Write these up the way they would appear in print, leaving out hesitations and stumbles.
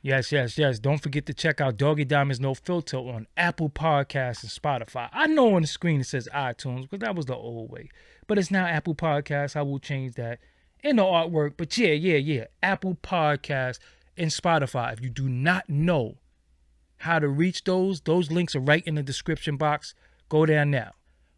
Yes, yes, yes. Don't forget to check out Doggy Diamonds No Filter on Apple Podcasts and Spotify. I know on the screen it says iTunes, but that was the old way. But it's now Apple Podcasts. I will change that in the artwork. But yeah. Apple Podcasts and Spotify. If you do not know how to reach those links are right in the description box. Go there now.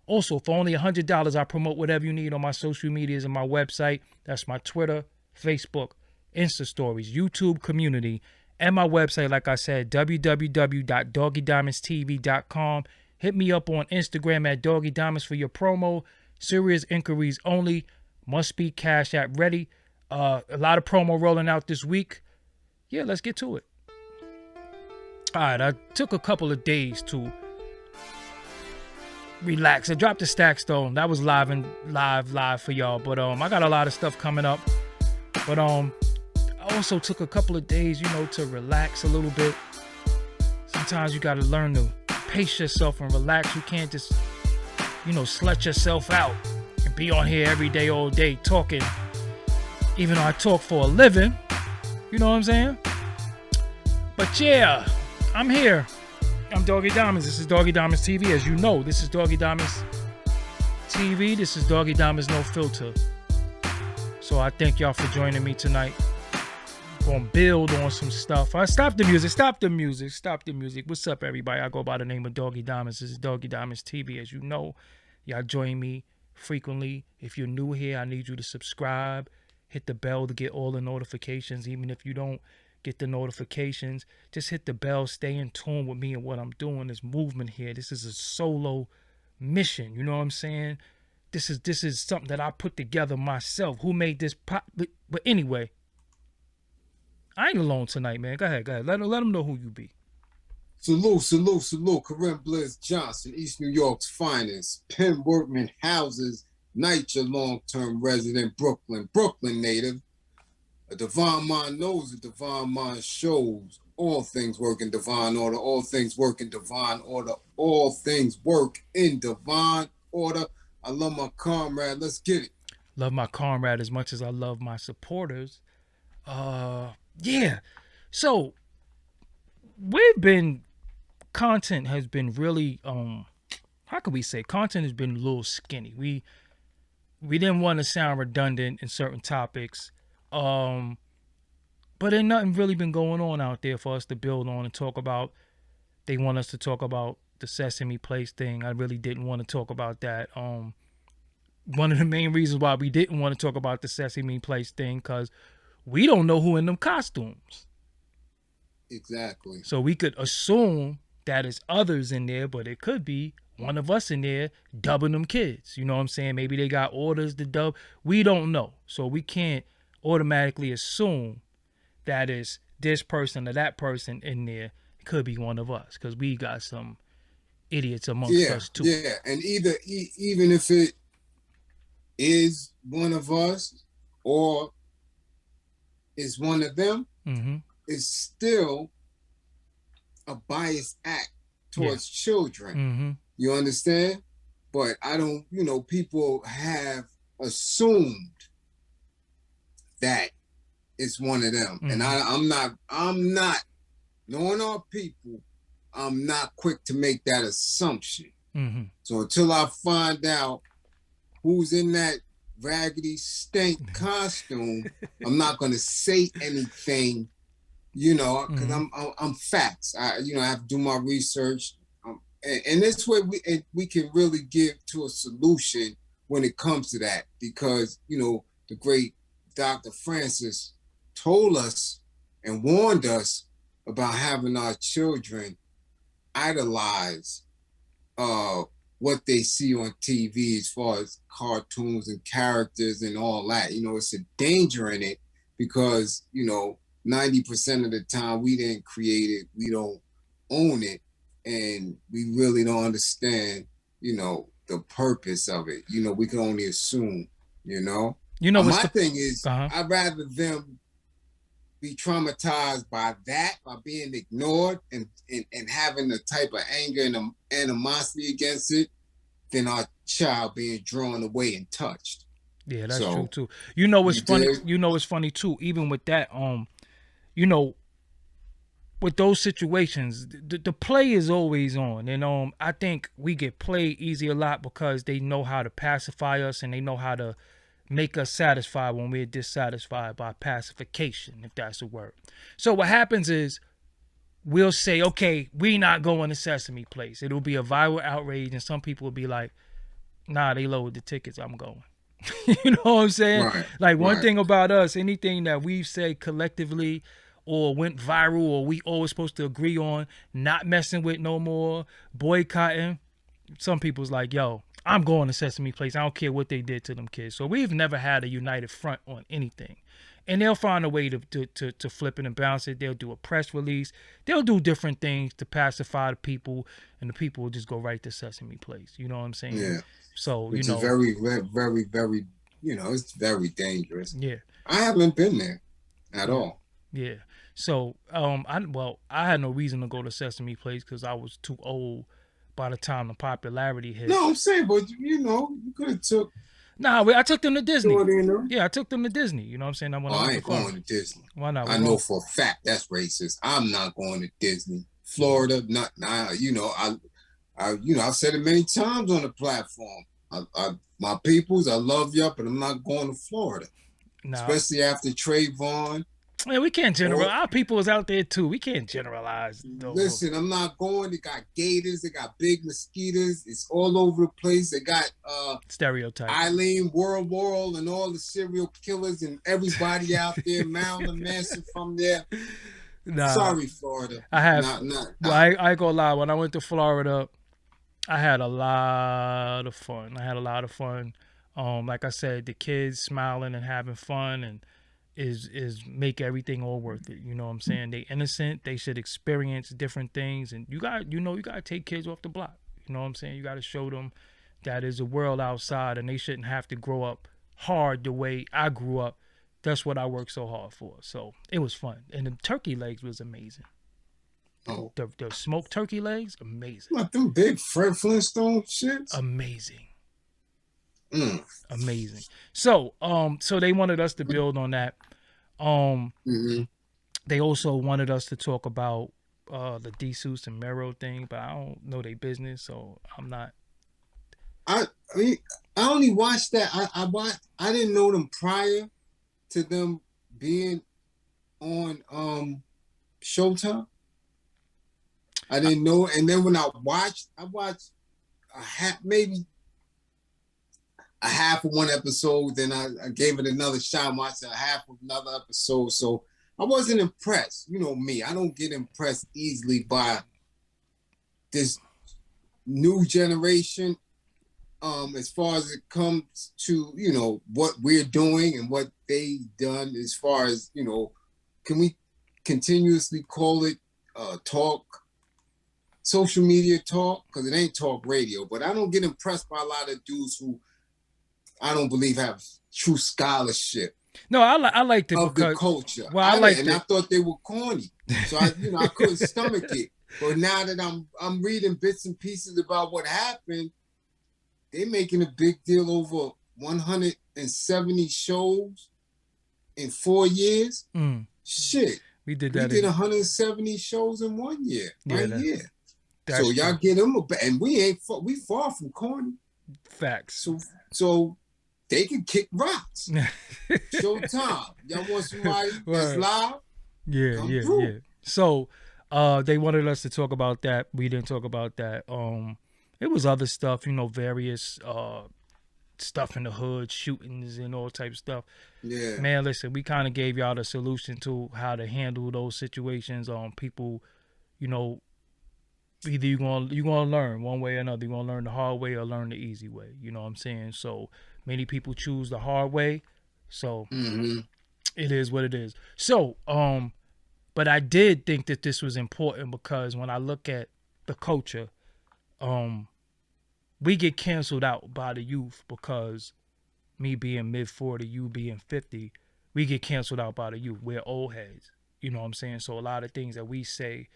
Also, for only $100, I promote whatever you need on my social medias and my website. That's my Twitter, Facebook, Insta Stories, YouTube community, and my website, like I said, www.doggydiamondstv.com. Hit me up on Instagram at Doggy Diamonds for your promo. Serious inquiries only. Must be Cash App ready. A lot of promo rolling out this week. Yeah, let's get to it. All right, I took a couple of days to relax. I dropped the Stacks though. That was live for y'all. But I got a lot of stuff coming up. But I also took a couple of days, to relax a little bit. Sometimes you gotta learn to pace yourself and relax. You can't just, slut yourself out and be on here every day, all day talking. Even though I talk for a living, you know what I'm saying? But yeah, I'm here. I'm Doggy Diamonds. This is Doggy Diamonds TV. As you know, this is Doggy Diamonds TV. This is Doggy Diamonds No Filter. So I thank y'all for joining me tonight. Gonna build on some stuff. Stop the music. What's up, everybody? I go by the name of Doggy Diamonds. This is Doggy Diamonds TV. As you know, y'all join me frequently. If you're new here, I need you to subscribe. Hit the bell to get all the notifications. Even if you don't get the notifications, just hit the bell. Stay in tune with me and what I'm doing. This movement here. This is a solo mission. You know what I'm saying? This is something that I put together myself. Who made this pop? But anyway, I ain't alone tonight, man. Go ahead. Let them know who you be. Salute. Corinne Bliss Johnson, East New York's finest. Penn Workman Houses, NYCHA long-term resident, Brooklyn native. A divine mind knows, a divine mind shows. All things work in divine order. All things work in divine order. All things work in divine order. I love my comrade. Let's get it. Love my comrade as much as I love my supporters. Yeah. So content has been really how could we say content has been a little skinny. We didn't want to sound redundant in certain topics. But ain't nothing really been going on out there for us to build on and talk about. They want us to talk about the Sesame Place thing. I really didn't want to talk about that. One of the main reasons why we didn't want to talk about the Sesame Place thing, because we don't know who in them costumes. Exactly. So we could assume that it's others in there, but it could be one of us in there dubbing them kids. You know what I'm saying? Maybe they got orders to dub. We don't know. So we can't automatically assume that it's this person or that person in there. It could be one of us, because we got some idiots amongst us too. Yeah, and even if it is one of us or is one of them, it's still a biased act towards children. You understand? But I don't, people have assumed that it's one of them. And I'm not, knowing our people, I'm not quick to make that assumption. So until I find out who's in that raggedy stink costume, I'm not going to say anything, because I'm facts. I have to do my research. And this way we can really give to a solution when it comes to that, because, the great Dr. Francis told us and warned us about having our children idolize what they see on TV as far as cartoons and characters and all that. It's a danger in it because, 90% of the time we didn't create it, we don't own it, and we really don't understand, the purpose of it. We can only assume, my thing is, I'd rather them be traumatized by that, by being ignored and having the type of anger and animosity against it, than our child being drawn away and touched. Yeah, that's true too. It's funny. It's funny too. Even with that, with those situations, the play is always on, and I think we get played easy a lot because they know how to pacify us and they know how to make us satisfied when we're dissatisfied by pacification, if that's a word. So what happens is we'll say, okay, we not going to Sesame Place. It'll be a viral outrage, and some people will be like, nah, they lowered the tickets, I'm going. You know what I'm saying? Right, like one thing about us, anything that we've said collectively or went viral or we always supposed to agree on, not messing with no more, boycotting, some people's like, yo, I'm going to Sesame Place. I don't care what they did to them kids. So we've never had a united front on anything. And they'll find a way to flip it and bounce it. They'll do a press release. They'll do different things to pacify the people, and the people will just go right to Sesame Place. You know what I'm saying? Yeah. So, which is very, very, very, it's very dangerous. Yeah. I haven't been there at all. Yeah. So, I had no reason to go to Sesame Place because I was too old by the time the popularity hit. No, I'm saying, but you could have took. Nah, I took them to Disney. You Yeah, I took them to Disney. You know what I'm saying? I ain't going to Disney. Why not? I know for a fact that's racist. I'm not going to Disney. Florida, not now. I've said it many times on the platform. My peoples, I love y'all, but I'm not going to Florida. Nah. Especially after Trayvon. Yeah, we can't generalize. Our people is out there too. We can't generalize. Listen, I'm not going. They got gators. They got big mosquitoes. It's all over the place. They got stereotypes. Eileen World and all the serial killers and everybody out there. Marilyn Manson from there. Nah, sorry, Florida. I have. I ain't gonna lie. When I went to Florida, I had a lot of fun. Like I said, the kids smiling and having fun and is make everything all worth it. You know what I'm saying? They innocent. They should experience different things, and you got to take kids off the block. You know what I'm saying? You got to show them that there's a world outside, and they shouldn't have to grow up hard the way I grew up. That's what I worked so hard for. So it was fun, and the turkey legs was amazing. Oh, the smoked turkey legs, amazing. Like them big Fred Flintstone shits, amazing. Amazing. So they wanted us to build on that. They also wanted us to talk about the D-Seuss and Mero thing, but I don't know their business, so I'm not. I mean, I only watched that. I didn't know them prior to them being on Showtime. I didn't know, and then when I watched maybe a half of one episode, then I gave it another shot, watched a half of another episode. So I wasn't impressed. You know me, I don't get impressed easily by this new generation. As far as it comes to, what we're doing and what they done as far as, can we continuously call it talk, social media talk? Because it ain't talk radio, but I don't get impressed by a lot of dudes who I don't believe have true scholarship. No, I liked it of because the culture. Well, I liked it, and I thought they were corny, so I couldn't stomach it. But now that I'm reading bits and pieces about what happened, they're making a big deal over 170 shows in 4 years. Shit, we did that. We did 170 shows in 1 year, So y'all true. get them, and we far from corny. Facts. So they can kick rocks. Showtime. Y'all want somebody that's live? Yeah. So they wanted us to talk about that. We didn't talk about that. It was other stuff, various stuff in the hood, shootings and all type of stuff. Yeah. Man, listen, we kind of gave y'all the solution to how to handle those situations. People, either you're gonna learn one way or another. You're gonna learn the hard way or learn the easy way. You know what I'm saying? So many people choose the hard way. So it is what it is. So, but I did think that this was important because when I look at the culture, we get canceled out by the youth because me being mid-40, you being 50, we get canceled out by the youth. We're old heads. You know what I'm saying? So a lot of things that we say,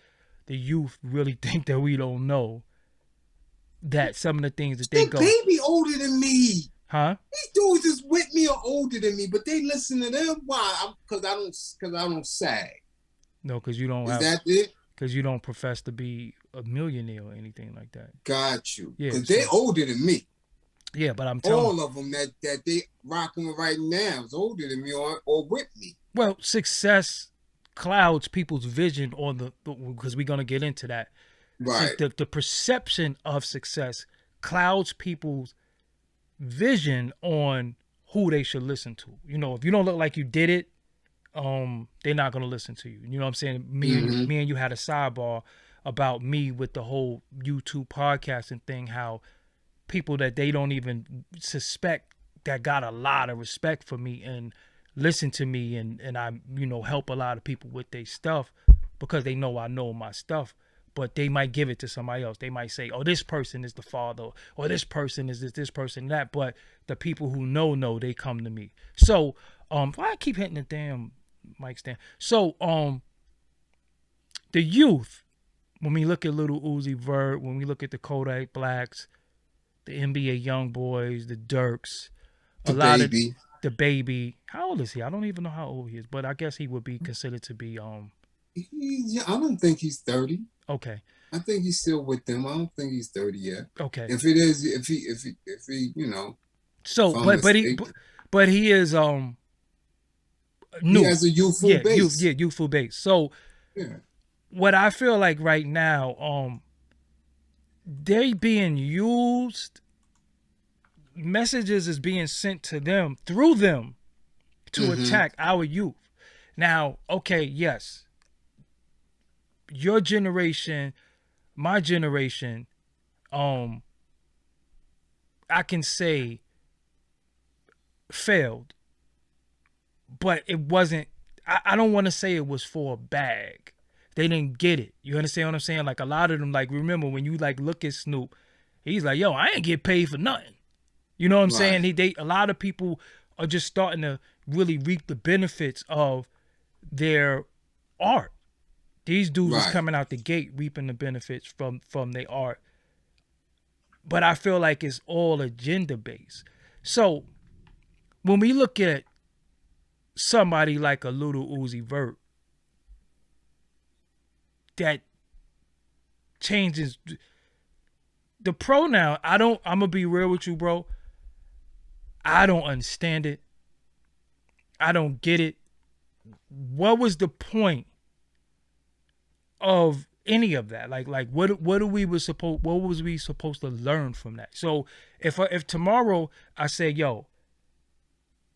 the youth really think that we don't know. That some of the things that they go. They be older than me. Huh? These dudes is with me or older than me, but they listen to them. Why? Because I don't sag. No, because you don't Is have, that it? because you don't profess to be a millionaire or anything like that. Got you. Yeah, Because so, they older than me. yeah, but I'm telling All of them that they rocking with right now is older than me or with me. well, success clouds people's vision on the because we're gonna get into that. Right. The perception of success clouds people's vision on who they should listen to. You know, if you don't look like you did it, they're not gonna listen to you. You know what I'm saying? Me and you had a sidebar about me with the whole YouTube podcasting thing, how people that they don't even suspect that got a lot of respect for me and listen to me and I, you know, help a lot of people with their stuff because they know I know my stuff. But they might give it to somebody else. They might say, oh, this person is the father, or this person is this person, that. But the people who know, they come to me. So, why I keep hitting the damn mic stand? So, the youth, when we look at Lil Uzi Vert, when we look at the Kodak Blacks, the NBA Young Boys, the Dirks, the baby. The baby. How old is he? I don't even know how old he is, but I guess he would be considered to be I don't think he's 30. Okay. I think he's still with them. I don't think he's 30 yet. Okay. If it is, if he, you know. So, but he is new. He has a youthful base. Youthful base. So, yeah. What I feel like right now, they being used. Messages is being sent to them through them to attack our youth. Now, okay, yes. Your generation, my generation, I can say failed. But it wasn't, I don't want to say it was for a bag. They didn't get it. You understand what I'm saying? Like a lot of them, like remember when you like look at Snoop, he's like, yo, I ain't get paid for nothing. You know what I'm saying? A lot of people are just starting to really reap the benefits of their art. These dudes is coming out the gate reaping the benefits from their art. But I feel like it's all agenda based. So when we look at somebody like a Lil Uzi Vert that changes the pronoun, I'm gonna be real with you, bro. I don't understand it. I don't get it. What was the point of any of that? Like what was we supposed to learn from that? So if tomorrow I say, yo,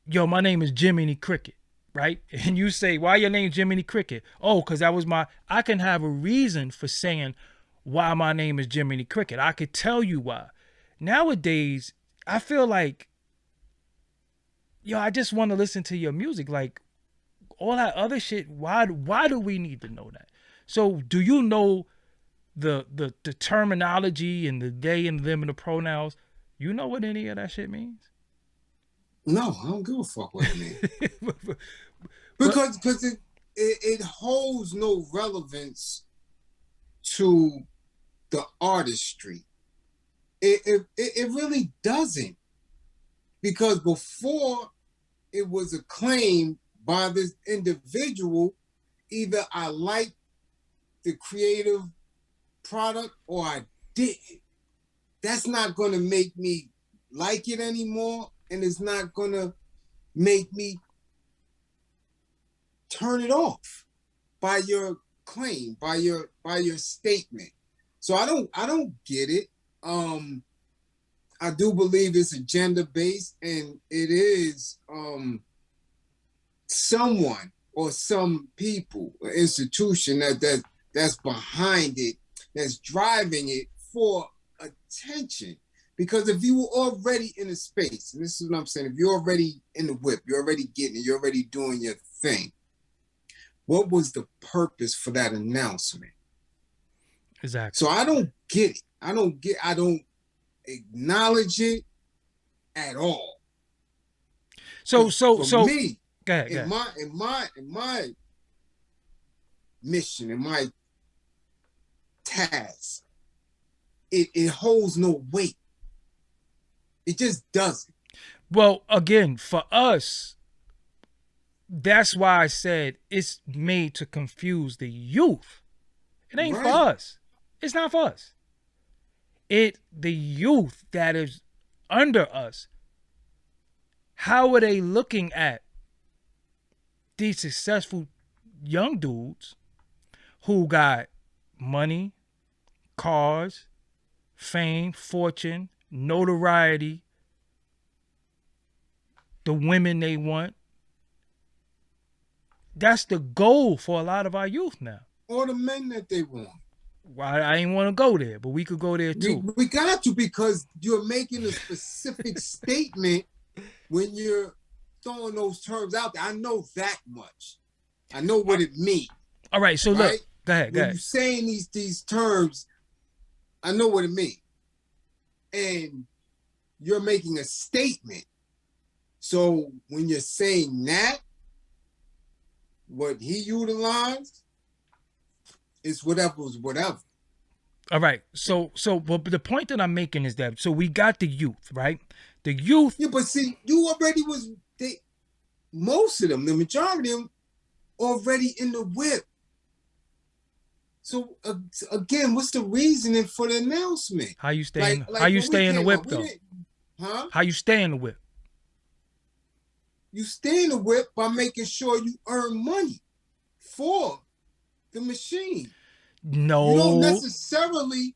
my name is Jiminy Cricket, right? And you say, why your name Jiminy Cricket? Oh, because that was I can have a reason for saying why my name is Jiminy Cricket. I could tell you why. Nowadays, I feel like, I just want to listen to your music. Like all that other shit, why do we need to know that? So do you know the terminology and the they and them and the pronouns? You know what any of that shit means? No, I don't give a fuck what it means. because it holds no relevance to the artistry. It really doesn't. Because before it was acclaimed by this individual, either I liked the creative product or I didn't. That's not going to make me like it anymore, and it's not going to make me turn it off by your claim, by your statement. So I don't get it. I do believe it's agenda-based, and it is someone or some people, an institution that's behind it, that's driving it for attention. Because if you were already in a space, and this is what I'm saying, if you're already in the whip, you're already getting it, you're already doing your thing, what was the purpose for that announcement? Exactly. So I don't get it. I don't acknowledge it at all. So me, go ahead. In my mission, in my task, it holds no weight. It just doesn't. Well, again, for us, that's why I said it's made to confuse the youth. It ain't for Right. us. It's not for us. The youth that is under us, how are they looking at these successful young dudes who got money, cars, fame, fortune, notoriety, the women they want? That's the goal for a lot of our youth now. Or the men that they want. Well, I ain't want to go there, but we could go there too. We got to, because you're making a specific statement when you're throwing those terms out there. I know that much. I know what it means. All right, so right? Look, go ahead. When you're saying these terms, I know what it means. And you're making a statement. So when you're saying that, what he utilized is whatever's whatever. All right. So but the point that I'm making is that, so we got the youth, right? The youth. Yeah, but see, you already most of them, the majority of them, already in the whip. So again, what's the reasoning for the announcement? How you stay? How you stay in the whip though? How you stay in the whip? You stay in the whip by making sure you earn money for the machine. No, you don't necessarily.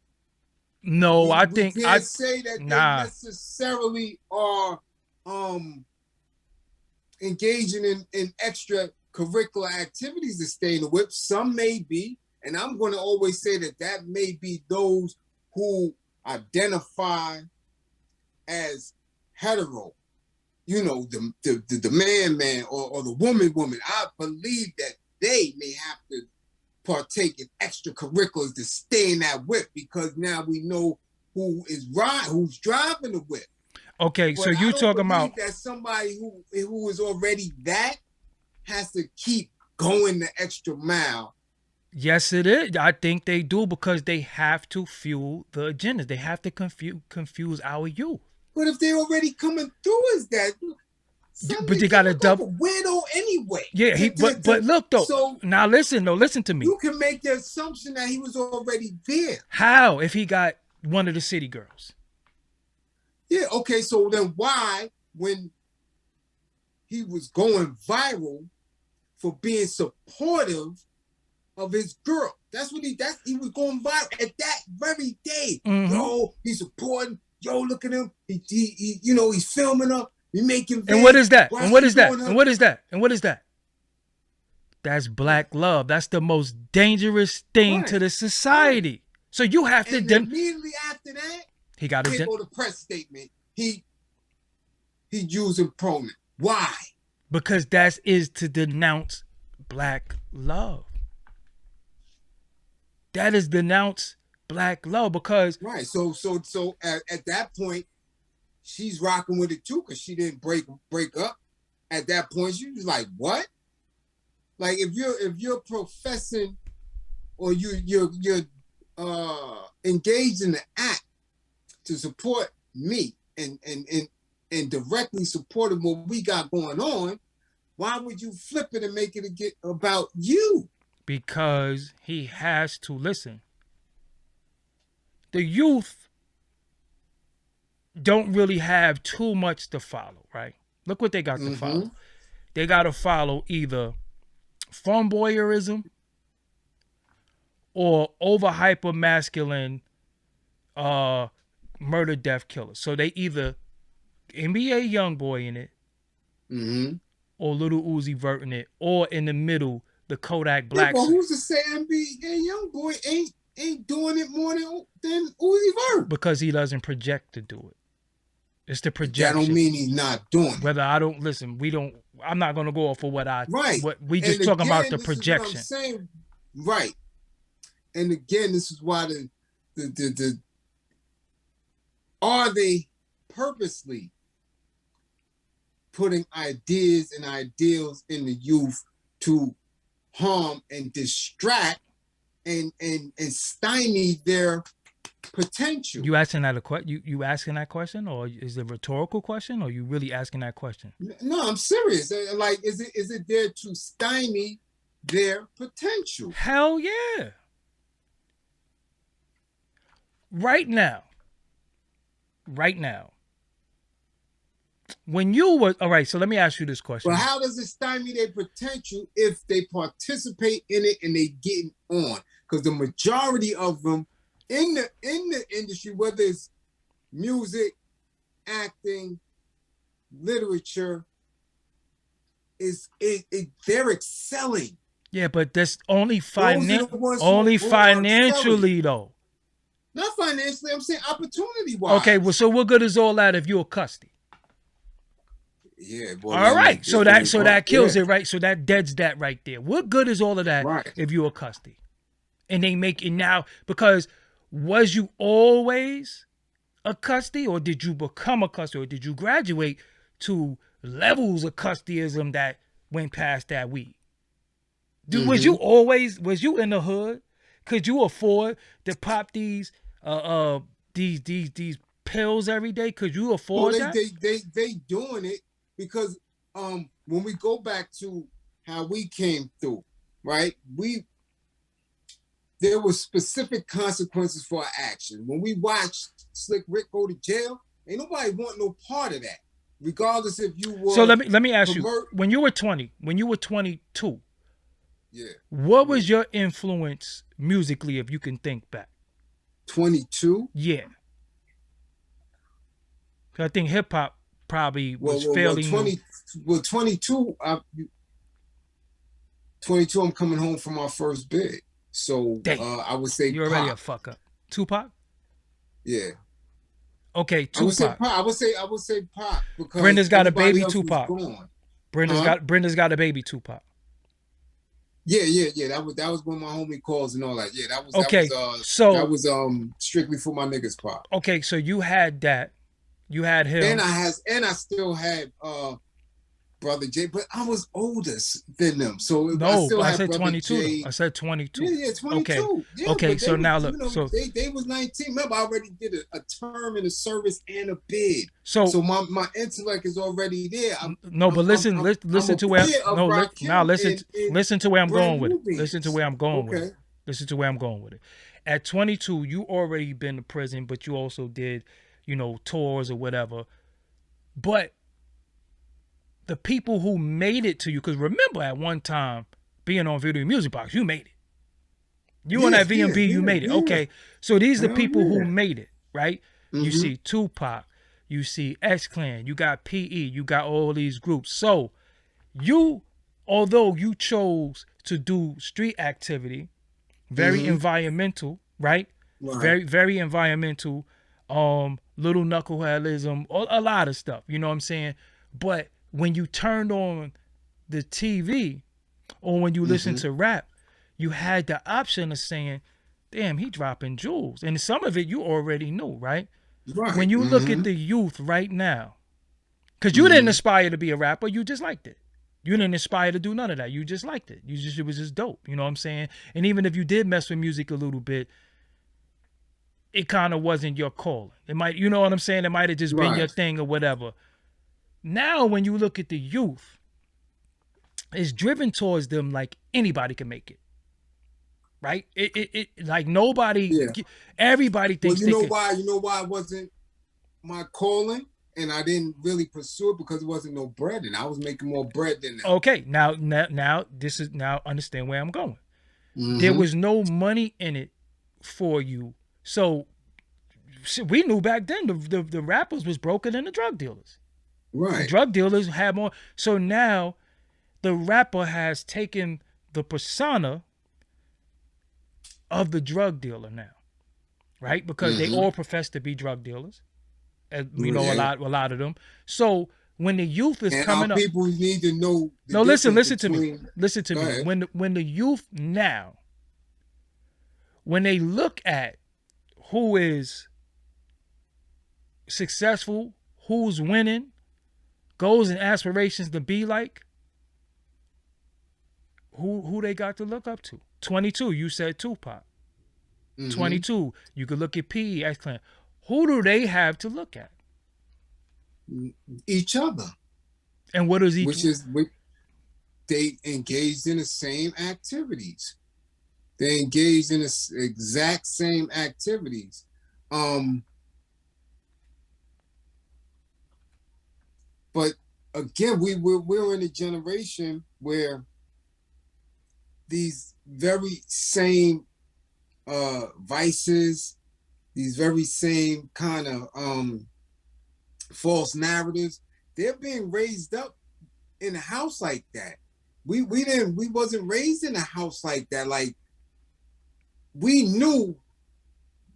No, I think I say that they necessarily are engaging in extracurricular activities to stay in the whip. Some may be, and I'm going to always say that may be those who identify as hetero. You know, the man or the woman. I believe that they may have to partake in extracurriculars to stay in that whip, because now we know who's driving the whip. Okay, but so you talking about that somebody who is already that has to keep going the extra mile. Yes, it is. I think they do, because they have to fuel the agenda. They have to confuse our youth. But if they're already coming through as that, but they got a double weirdo anyway. Yeah, but look though. So now listen to me. You can make the assumption that he was already there. How if he got one of the city girls? Yeah, okay. So then why, when he was going viral for being supportive of his girl, he was going viral at that very day. Mm-hmm. Yo, he's supporting. Yo, look at him. He he's filming her. He making. And what is that? And what is that? And what is that? And what is that? That's black love. That's the most dangerous thing to the society. Right. So you have to. Immediately after that, he got to go to press statement. He using pronoun. Why? Because that is to denounce black love. That is denounce black love, because right. So at that point, she's rocking with it too, because she didn't break up. At that point, she was like, "What?" Like if you're professing, or you're engaged in the act to support me and directly supporting what we got going on, why would you flip it and make it about you? Because he has to listen. The youth don't really have too much to follow, right? Look what they got to follow. They got to follow either flamboyerism or over hyper masculine murder death killers. So they either NBA Youngboy in it, or Lil Uzi Vert in it, or in the middle, the Kodak Black. But who's to say NBA Youngboy ain't doing it more than Uzi Vert? Because he doesn't project to do it. It's the projection. That don't mean he's not doing it. Whether I don't listen, I'm not gonna go off for what we just and talking again, about the projection. Is what I'm saying. Right. And again, this is why the are they purposely putting ideas and ideals in the youth to harm and distract and stymie their potential. You asking that you asking that question, or is it a rhetorical question, or you really asking that question? No, I'm serious. Like, is it there to stymie their potential? Hell yeah. Right now. When you were all right, so let me ask you this question. But how does it stymie their potential if they participate in it and they getting on? Because the majority of them in the industry, whether it's music, acting, literature, they're excelling. Yeah, but that's only only financially though. Not financially, I'm saying opportunity wise. Okay, well, so what good is all that if you're a custody? Yeah. Well, all right. So that kills it, right? So that deads that right there. What good is all of that if you're a custody? And they make it now, because was you always a custody, or did you become a custody, or did you graduate to levels of custodyism that went past that weed? Dude, was you in the hood? Could you afford to pop these pills every day? Could you afford that? They doing it because when we go back to how we came through, right? There were specific consequences for our action. When we watched Slick Rick go to jail, ain't nobody want no part of that, regardless if you were. So let me ask you, when you were 22, yeah, what was your influence musically, if you can think back? 22? Yeah. I think hip hop probably was fairly 20. Well, 22. 22. I'm coming home from our first bid, so I would say you're already a fuck up. Tupac. Yeah. Okay, Tupac. I would say Pop, because Brenda's got a baby Tupac. Brenda's got a baby Tupac. Yeah. That was when my homie calls and all that. Yeah, that was okay. That was strictly for my niggas Pop. Okay, so you had that. You had him. And I still had Brother Jay, but I was older than them. So no, I said 22. I said 22. Yeah, 22. Okay. Yeah, okay, so now look. So they was 19. Remember, I already did a term in the service and a bid. So my intellect is already there. Listen to where I'm going with it. Listen to where I'm going with it. Listen to where I'm going with it. At 22, you already been to prison, but you also did, tours or whatever. But the people who made it to you, because remember at one time being on Video Music Box, you made it. You on that VMB, you made it. Yeah. Okay, so these are the people who made it, right? Mm-hmm. You see Tupac, you see X-Clan, you got PE, you got all these groups. So although you chose to do street activity, very environmental, right? Very, very environmental, little knuckleheadism, a lot of stuff, you know what I'm saying? But when you turned on the TV or when you listen to rap, you had the option of saying, damn, he dropping jewels. And some of it you already knew, right? Right. When you look at the youth right now, because you didn't aspire to be a rapper, you just liked it. You didn't aspire to do none of that. You just liked it. It was just dope. You know what I'm saying? And even if you did mess with music a little bit, it kind of wasn't your calling. It might, you know what I'm saying? It might have just been your thing or whatever. Now, when you look at the youth, it's driven towards them like anybody can make it, right? It like nobody, everybody thinks. Well, you know why it wasn't my calling, and I didn't really pursue it because it wasn't no bread, and I was making more bread than that. Okay, now understand where I'm going. There was no money in it for you, so we knew back then the rappers was broker than the drug dealers. Right. The drug dealers had more. So now the rapper has taken the persona of the drug dealer now, right? Because they all profess to be drug dealers. A lot of them. So when the youth is coming up, people need to know. Listen to me. Listen to me. When the youth now, when they look at who is successful, who's winning, goals and aspirations to be like, who they got to look up to? 22, you said Tupac. Mm-hmm. 22. You could look at PE, X Clan. Who do they have to look at? Each other, And what is each? which is what they engaged in the same activities. They engaged in the exact same activities. But again, we're in a generation where these very same vices, these very same kind of false narratives, they're being raised up in a house like that. We wasn't raised in a house like that. Like, we knew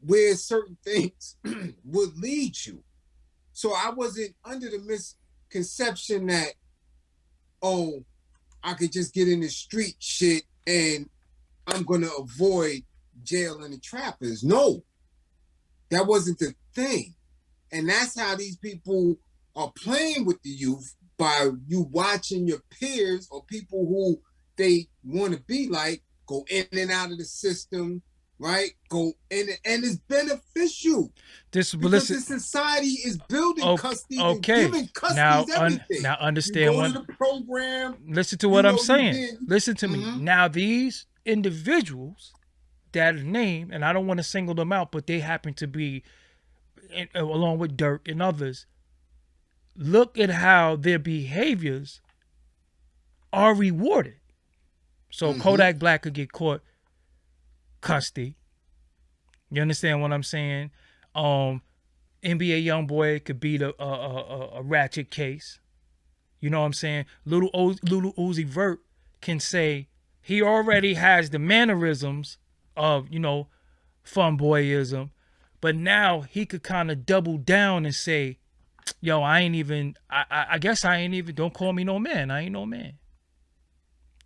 where certain things would lead you. So I wasn't under the misconception that, oh, I could just get in the street shit and I'm gonna avoid jail and the trappers. No, that wasn't the thing. And that's how these people are playing with the youth, by you watching your peers or people who they want to be like go in and out of the system, right? Go in, and it's beneficial. Because the society is building custody and giving custody everything. Now understand you go to the program. Listen to what I'm saying. Listen to me. Now these individuals that are named, and I don't want to single them out, but they happen to be, along with Dirk and others, look at how their behaviors are rewarded. So Kodak Black could get caught, custody. You understand what I'm saying? NBA YoungBoy could beat a ratchet case. You know what I'm saying? Lil Uzi Vert can say he already has the mannerisms of, fun boyism, but now he could kind of double down and say, yo, I guess I ain't even, don't call me no man. I ain't no man.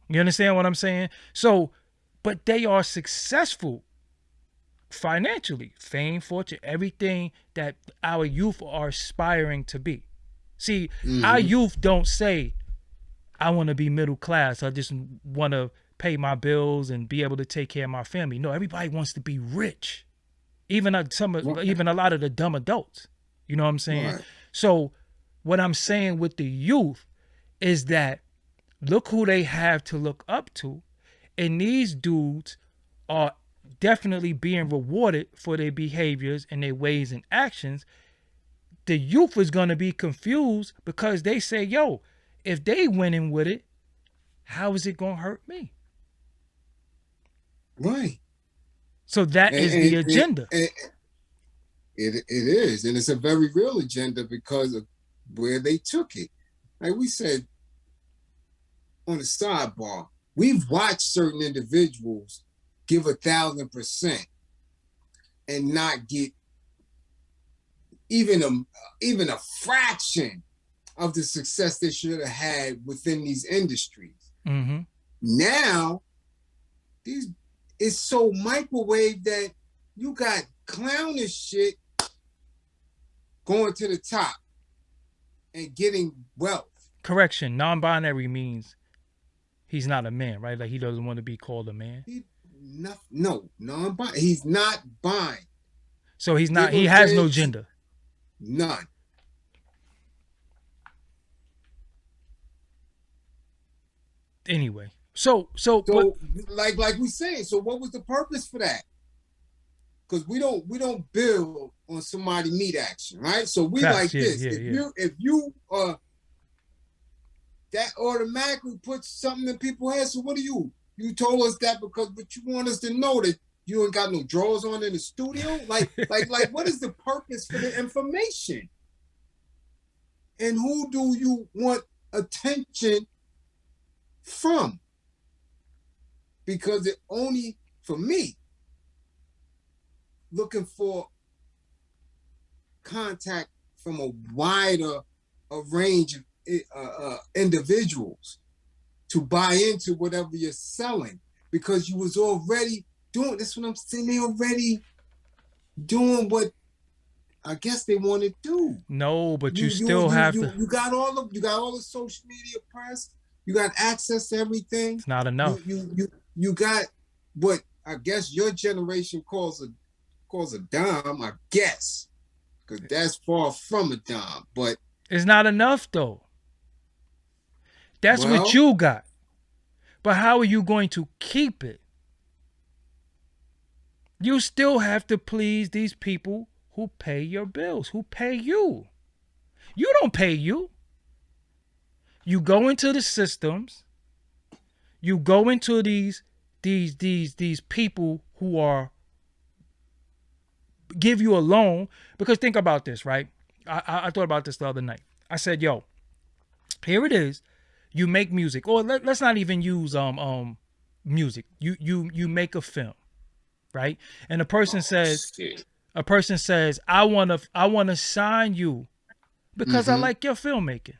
You understand what I'm saying? So, but they are successful financially, fame, fortune, everything that our youth are aspiring to be. See, our youth don't say, I want to be middle class. I just want to pay my bills and be able to take care of my family. No, everybody wants to be rich. Even a lot of the dumb adults. You know what I'm saying? Right. So what I'm saying with the youth is that look who they have to look up to. And these dudes are definitely being rewarded for their behaviors and their ways and actions. The youth is going to be confused because they say, yo, if they winning with it, how is it going to hurt me? Right. So that is the agenda. It is. And it's a very real agenda because of where they took it. Like we said on the sidebar, we've watched certain individuals give 1,000% and not get even a fraction of the success they should have had within these industries. Now, it's so microwave that you got clownish shit going to the top and getting wealth. Correction, non-binary means he's not a man, right? Like he doesn't want to be called a man. Non-binary. He's not bind. So he's not. He has no gender. None. Anyway, so like we saying, so what was the purpose for that? Because we don't build on somebody meat action, right? So we like this. If you that automatically puts something in people's heads. So what do you told us that because but you want us to know that you ain't got no drawers on in the studio? Like what is the purpose for the information? And who do you want attention from? Because it only, for me, looking for contact from a wider range of individuals to buy into whatever you're selling, because you was already doing, that's what I'm saying, they already doing what I guess they want to do. No, but you still have to. You got all the social media press. You got access to everything. It's not enough. You got what I guess your generation calls a dime, I guess, because that's far from a dime. But it's not enough though. That's what well, you got. But how are you going to keep it? You still have to please these people who pay your bills, who pay you. You don't pay you. You go into the systems. You go into these people who are give you a loan. Because think about this, right? I thought about this the other night. I said, yo, here it is. You make music, or let's not even use music. You make a film, right? And a person says, I wanna sign you because I like your filmmaking.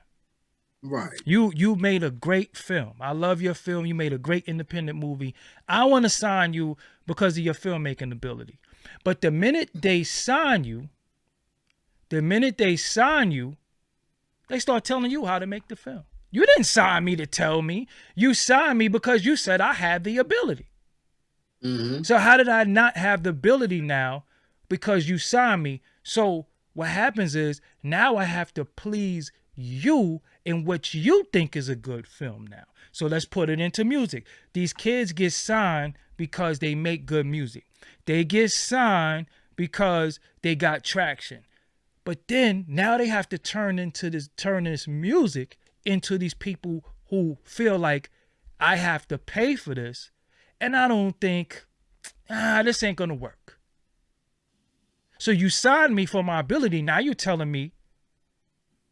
Right. You made a great film. I love your film. You made a great independent movie. I want to sign you because of your filmmaking ability. But the minute they sign you, they start telling you how to make the film. You didn't sign me to tell me. You signed me because you said I had the ability. So how did I not have the ability now because you signed me? So what happens is now I have to please you in what you think is a good film now. So let's put it into music. These kids get signed because they make good music. They get signed because they got traction. But then now they have to turn this music into these people who feel like I have to pay for this. And I don't think, this ain't gonna work. So you signed me for my ability. Now you're telling me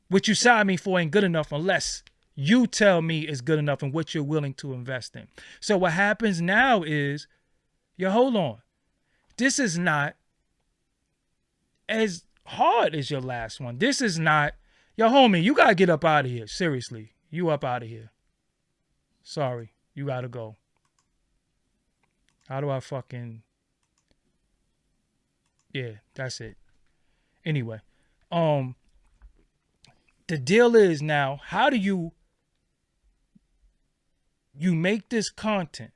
what you signed me for ain't good enough unless you tell me it's good enough and what you're willing to invest in. So what happens now is, hold on. This is not as hard as your last one. This is not, homie, you gotta get up out of here. Seriously, you up out of here. Sorry, you gotta go. How do I fucking... Yeah, that's it. Anyway, the deal is now, how do you make this content?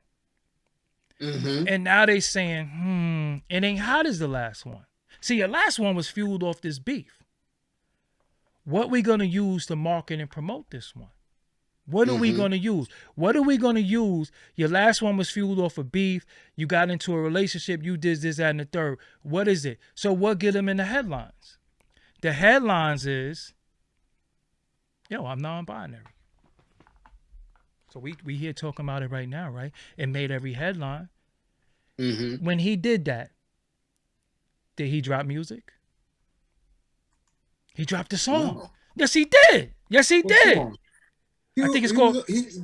And now they saying, it ain't hot as the last one. See, your last one was fueled off this beef. What we gonna use to market and promote this one? What are we gonna use? What are we gonna use? Your last one was fueled off of beef. You got into a relationship. You did this, that, and the third. What is it? So what get them in the headlines? The headlines is, I'm non-binary. So we here talking about it right now, right? It made every headline. When he did that, did he drop music? He dropped a song. No. Yes, he did. Yes, he did. Song? I think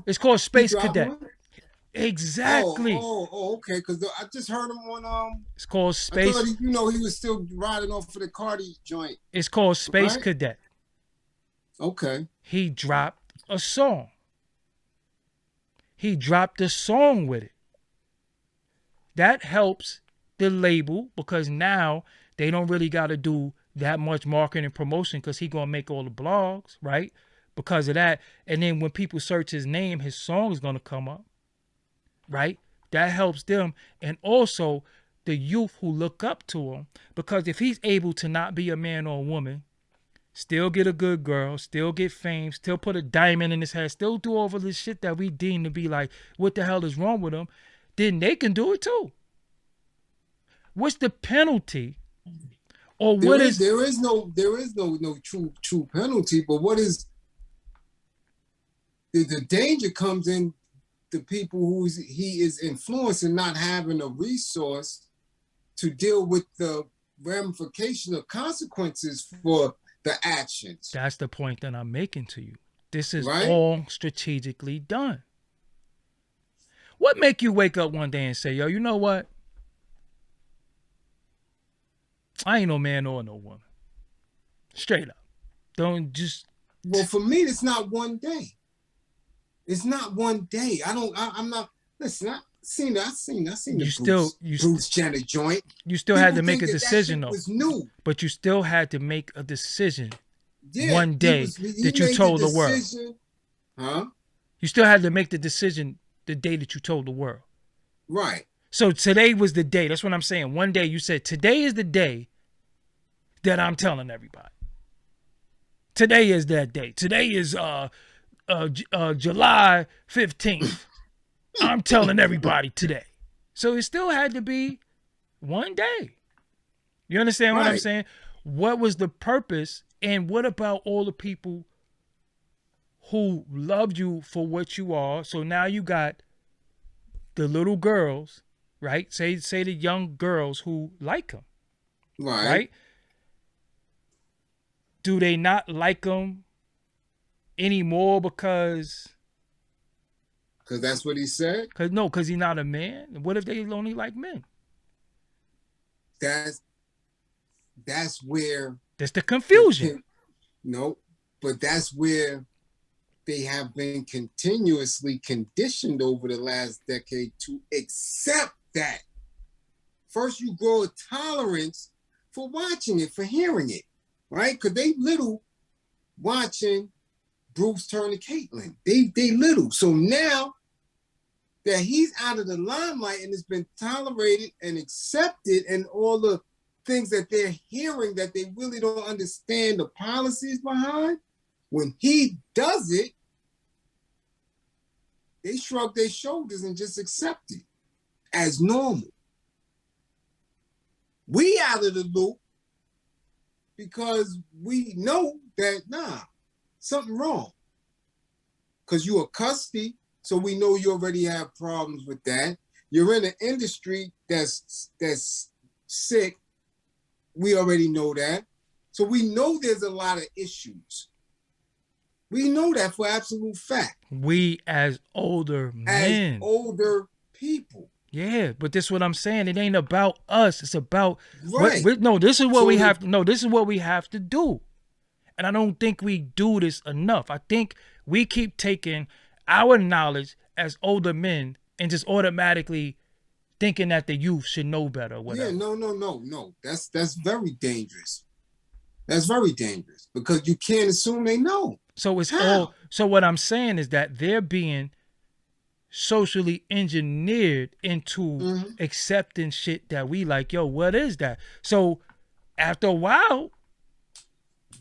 it's called Space Cadet. One? Exactly. Oh, okay. Because I just heard him on It's called Space. I thought he was still riding off for the Cardi joint. It's called Space Cadet. Okay. He dropped a song. He dropped a song with it. That helps the label because now they don't really got to do that much marketing and promotion because he gonna make all the blogs, right? Because of that. And then when people search his name, his song is gonna come up, right? That helps them. And also the youth who look up to him, because if he's able to not be a man or a woman, still get a good girl, still get fame, still put a diamond in his head, still do all of this shit that we deem to be like, what the hell is wrong with him? Then they can do it too. What's the penalty? Or there is no true penalty, but what is the danger comes in the people who he is influencing not having a resource to deal with the ramification of consequences for the actions. That's the point that I'm making to you. This is all strategically done. What make you wake up one day and say, you know what? I ain't no man or no woman. Straight up. Don't just... Well, for me, it's not one day. It's not one day. I'm not... Listen, I seen the Bruce Jenner joint. You still had to make a decision, though. That was new. But you still had to make a decision one day that you told the world. Huh? You still had to make the decision the day that you told the world. Right. So today was the day. That's what I'm saying. One day you said, today is the day that I'm telling everybody. Today is that day. Today is July 15th. I'm telling everybody today. So it still had to be one day. You understand what I'm saying? What was the purpose? And what about all the people who loved you for what you are? So now you got the little girls, right? Say the young girls who like him, right? Do they not like him anymore because that's what he said? Because he's not a man. What if they only like men? That's where that's the confusion. No, but that's where they have been continuously conditioned over the last decade to accept that. First, you grow a tolerance for watching it, for hearing it, right? Because they little watching Bruce turn to Caitlyn. They little. So now that he's out of the limelight and it's been tolerated and accepted, and all the things that they're hearing that they really don't understand the policies behind, when he does it, they shrug their shoulders and just accept it as normal. We out of the loop because we know that, something wrong. Because you're a custody, so we know you already have problems with that. You're in an industry that's sick. We already know that. So we know there's a lot of issues. We know that for absolute fact. We as older men. As older people. Yeah, but this is what I'm saying. It ain't about us. It's about this is what this is what we have to do. And I don't think we do this enough. I think we keep taking our knowledge as older men and just automatically thinking that the youth should know better or whatever. Yeah, no. That's very dangerous. That's very dangerous because you can't assume they know. So it's all. So what I'm saying is that they're being socially engineered into accepting shit that we like. Yo, what is that? So after a while,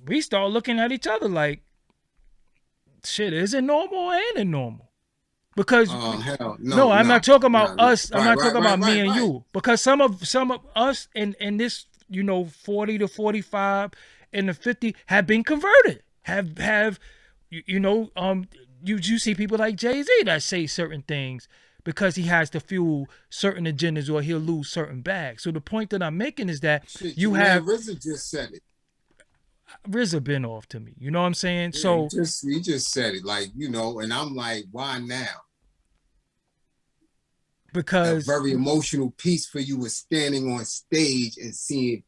we start looking at each other like, shit, is it normal or ain't it normal? Because no, I'm not talking about us. I'm not talking about me and you. Because some of us in this, 40 to 45 and the 50 have been converted. You see people like Jay-Z that say certain things because he has to fuel certain agendas or he'll lose certain bags. So the point that I'm making is that RZA just said it. RZA been off to me. You know what I'm saying? Yeah, so he just said it, and I'm like, why now? Because a very emotional piece for you was standing on stage and seeing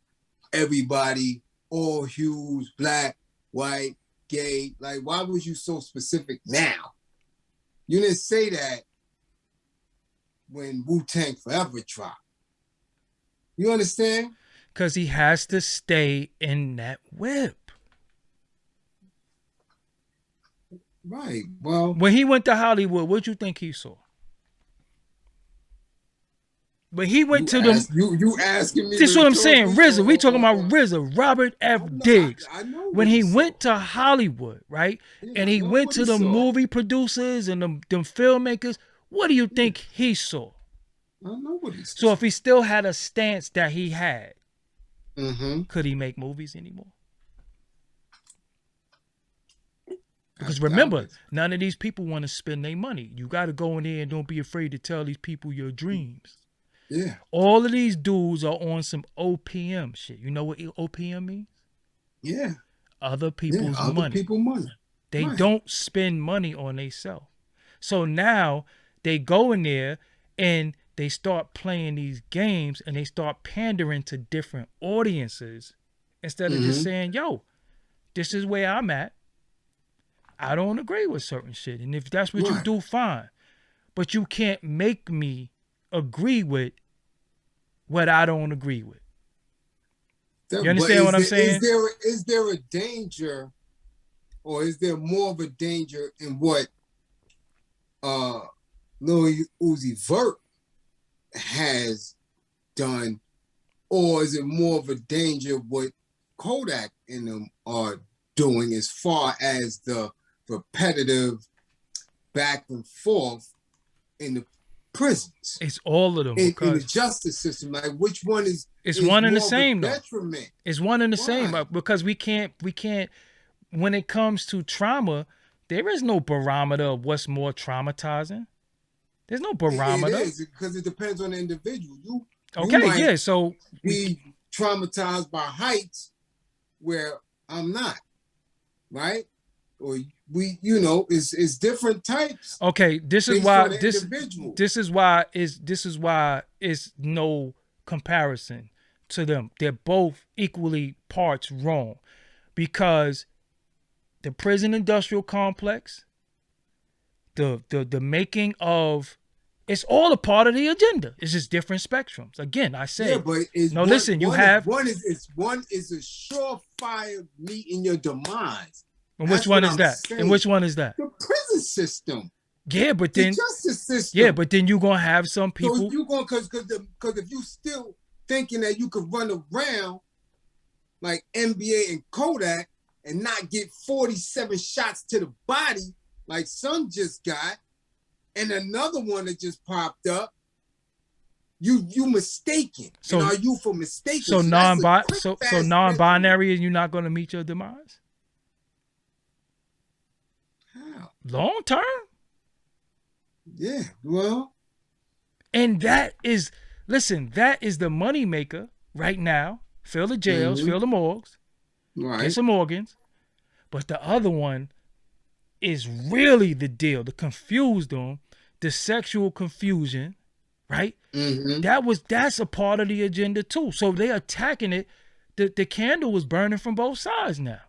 everybody, all hues, black, white, gay. Like, why was you so specific now? You didn't say that when Wu-Tang Forever dropped. You understand? Because he has to stay in that whip. Right. Well, when he went to Hollywood, what you think he saw? But he went to you asking me. This is what I'm saying. RZA, we talking about RZA, Robert F. Diggs. I know when he went to Hollywood, right? Yeah, and he went to the movie producers and them filmmakers, what do you think he saw? I don't know what he saw. So if he still had a stance that he had, could he make movies anymore? Because remember, none of these people want to spend their money. You got to go in there and don't be afraid to tell these people your dreams. Yeah. All of these dudes are on some OPM shit. You know what OPM means? Yeah. Other people's money. Other people's money. They don't spend money on themselves. So now they go in there and they start playing these games and they start pandering to different audiences instead of just saying, yo, this is where I'm at. I don't agree with certain shit. And if that's what you do, fine. But you can't make me agree with what I don't agree with. You understand what I'm saying? Is there a danger, or is there more of a danger in what Lil Uzi Vert has done, or is it more of a danger of what Kodak and them are doing as far as the repetitive back and forth in the prisons? It's all of them. In the justice system, like which one is? It's one and the same. Detriment. It's one and the same because we can't. When it comes to trauma, there is no barometer of what's more traumatizing. There's no barometer. It is because it depends on the individual. You so be traumatized by heights where I'm not, right? Or it's different types. Okay, this is why it's no comparison to them. They're both equally parts wrong, because the prison industrial complex, the making of, it's all a part of the agenda. It's just different spectrums. Again, I say, but one is a surefire meeting your demise. And which one is that? And which one is that? The prison system. Yeah, but then the justice system. Yeah, but then you're gonna have some people. So you going because if you still thinking that you could run around like NBA and Kodak and not get 47 shots to the body like Son just got, and another one that just popped up, you mistaken. So and are you for mistaken? So non-binary, and you're not gonna meet your demise? How? Long term? Yeah, well. And that is the money maker right now. Fill the jails, fill the morgues, get some organs. But the other one is really the deal, to confuse them, the sexual confusion, right? That's a part of the agenda too. So they're attacking it. The candle was burning from both sides now.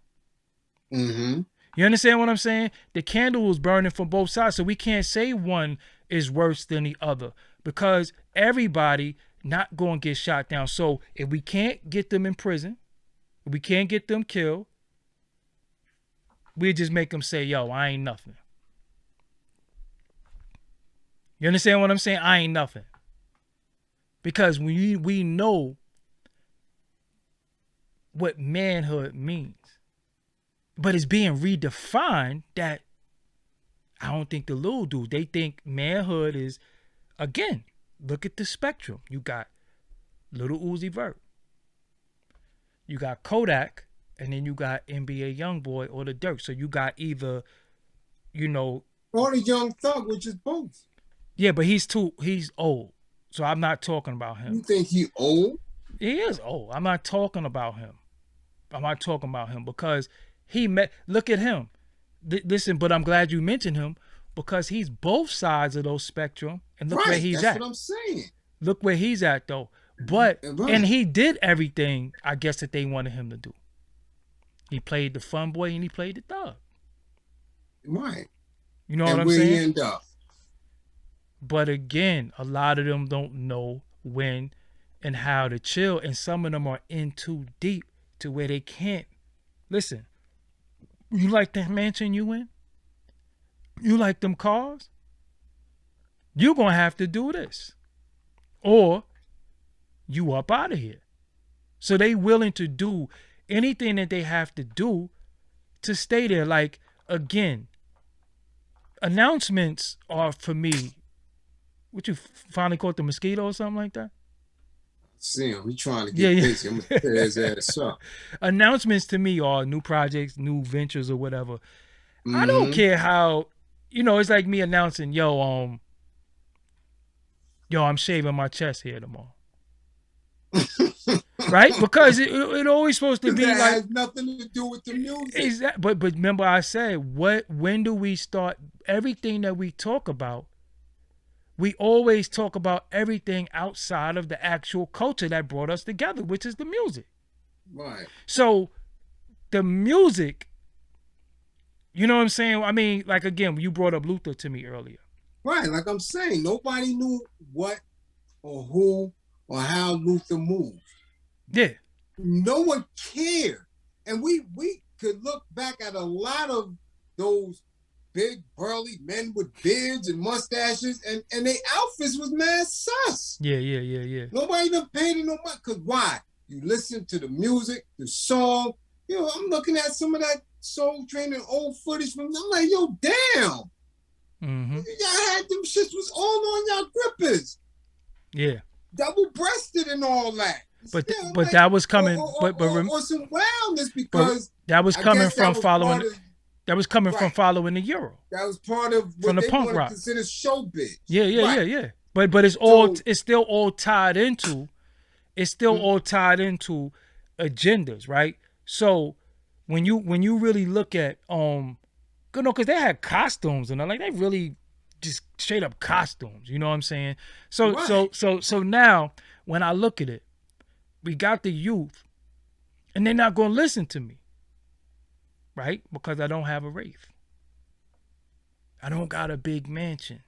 You understand what I'm saying? The candle was burning from both sides. So we can't say one is worse than the other, because everybody not going to get shot down. So if we can't get them in prison, if we can't get them killed, we just make them say, yo, I ain't nothing. You understand what I'm saying? I ain't nothing. Because we know what manhood means. But it's being redefined that I don't think the little dudes, they think manhood is, again, look at the spectrum. You got Lil Uzi Vert. You got Kodak, and then you got NBA Youngboy or the Dirk. So you got either, or the Young Thug, which is both. Yeah, but he's old. So I'm not talking about him. You think he old? He is old. I'm not talking about him. Because look at him. Listen, but I'm glad you mentioned him, because he's both sides of those spectrum, and look where he's at. That's what I'm saying. Look where he's at though. But and he did everything I guess that they wanted him to do. He played the fun boy and he played the thug. Right. You know what I'm saying? Where he end up. But again, a lot of them don't know when and how to chill, and some of them are in too deep to where they can't. Listen, you like that mansion you in? You like them cars? You're going to have to do this. Or you up out of here. So they willing to do anything that they have to do to stay there. Like, again, announcements are, for me, what, you finally caught the mosquito or something like that? See him, we trying to get busy. I'm gonna tear his ass up. Announcements to me are new projects, new ventures, or whatever. I don't care how, it's like me announcing, yo, I'm shaving my chest hair tomorrow. Right? Because it always supposed to be that like, has nothing to do with the music. Exactly. But remember I said, when do we start everything that we talk about? We always talk about everything outside of the actual culture that brought us together, which is the music. Right. So the music, you know what I'm saying? I mean, like, again, you brought up Luther to me earlier. Right. Like I'm saying, nobody knew what or who or how Luther moved. Yeah. No one cared. And we could look back at a lot of those big burly men with beards and mustaches, and their outfits was mad sus. Yeah. Nobody even paid it no mind. Cause why? You listen to the music, the song. I'm looking at some of that Soul Train and old footage from. I'm like, yo, damn. Mm-hmm. Y'all had them shits was all on y'all grippers. Yeah. Double-breasted and all that. But that was coming. Or some wildness because that was coming from following. That was coming right. from following the Euro. That was part of what from the they punk want rock. to consider showbiz. Yeah. But it's all it's still all tied into. It's still all tied into agendas, right? So when you really look at because they had costumes and like they really just straight up costumes. You know what I'm saying? So right. so now when I look at it, we got the youth, and they're not gonna listen to me, right? Because I don't have a Wraith. I don't got a big mansion.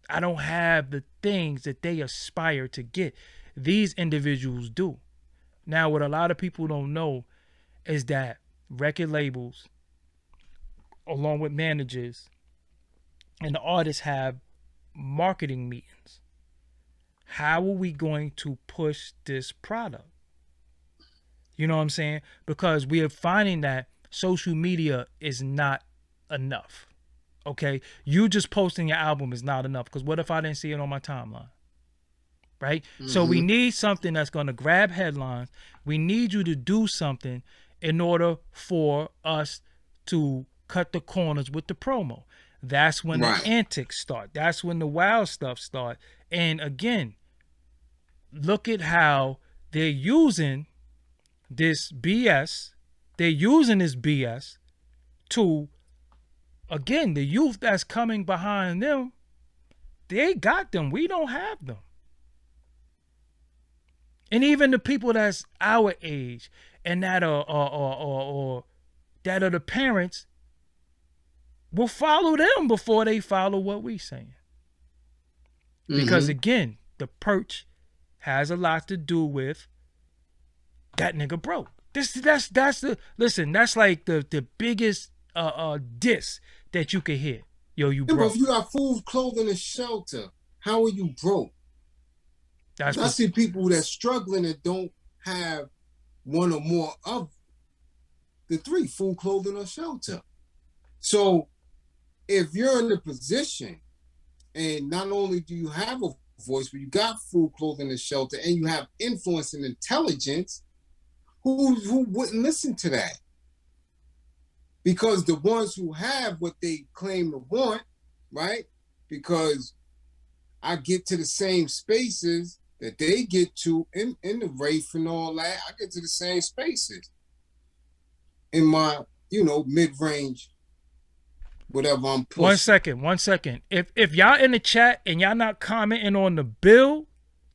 I don't have the things that they aspire to get. These individuals do. Now, what a lot of people don't know is that record labels, along with managers, and the artists have marketing meetings. How are we going to push this product? You know what I'm saying? Because we are finding that social media is not enough. Okay? You just posting your album is not enough. Because what if I didn't see it on my timeline? Right? Mm-hmm. So we need something that's going to grab headlines. We need you to do something in order for us to cut the corners with the promo. That's when the antics start. That's when the wild stuff start. And again, look at how they're using this BS. They're using this BS to, again, the youth that's coming behind them, they got them. We don't have them. And even the people that's our age and that are or that are the parents will follow them before they follow what we saying. Because again, the perch has a lot to do with that nigga broke. That's like the biggest diss that you could hear. Yo, you broke. But if you got food, clothing, and shelter, how are you broke? I see people that's struggling that don't have one or more of the three: food, clothing, or shelter. So if you're in the position and not only do you have a voice, but you got food, clothing, and shelter, and you have influence and intelligence, who wouldn't listen to that? Because the ones who have what they claim to want, right? Because I get to the same spaces that they get to in the Wraith and all that. I get to the same spaces in my, mid-range, whatever I'm pushing. One second. If y'all in the chat and y'all not commenting on the bill,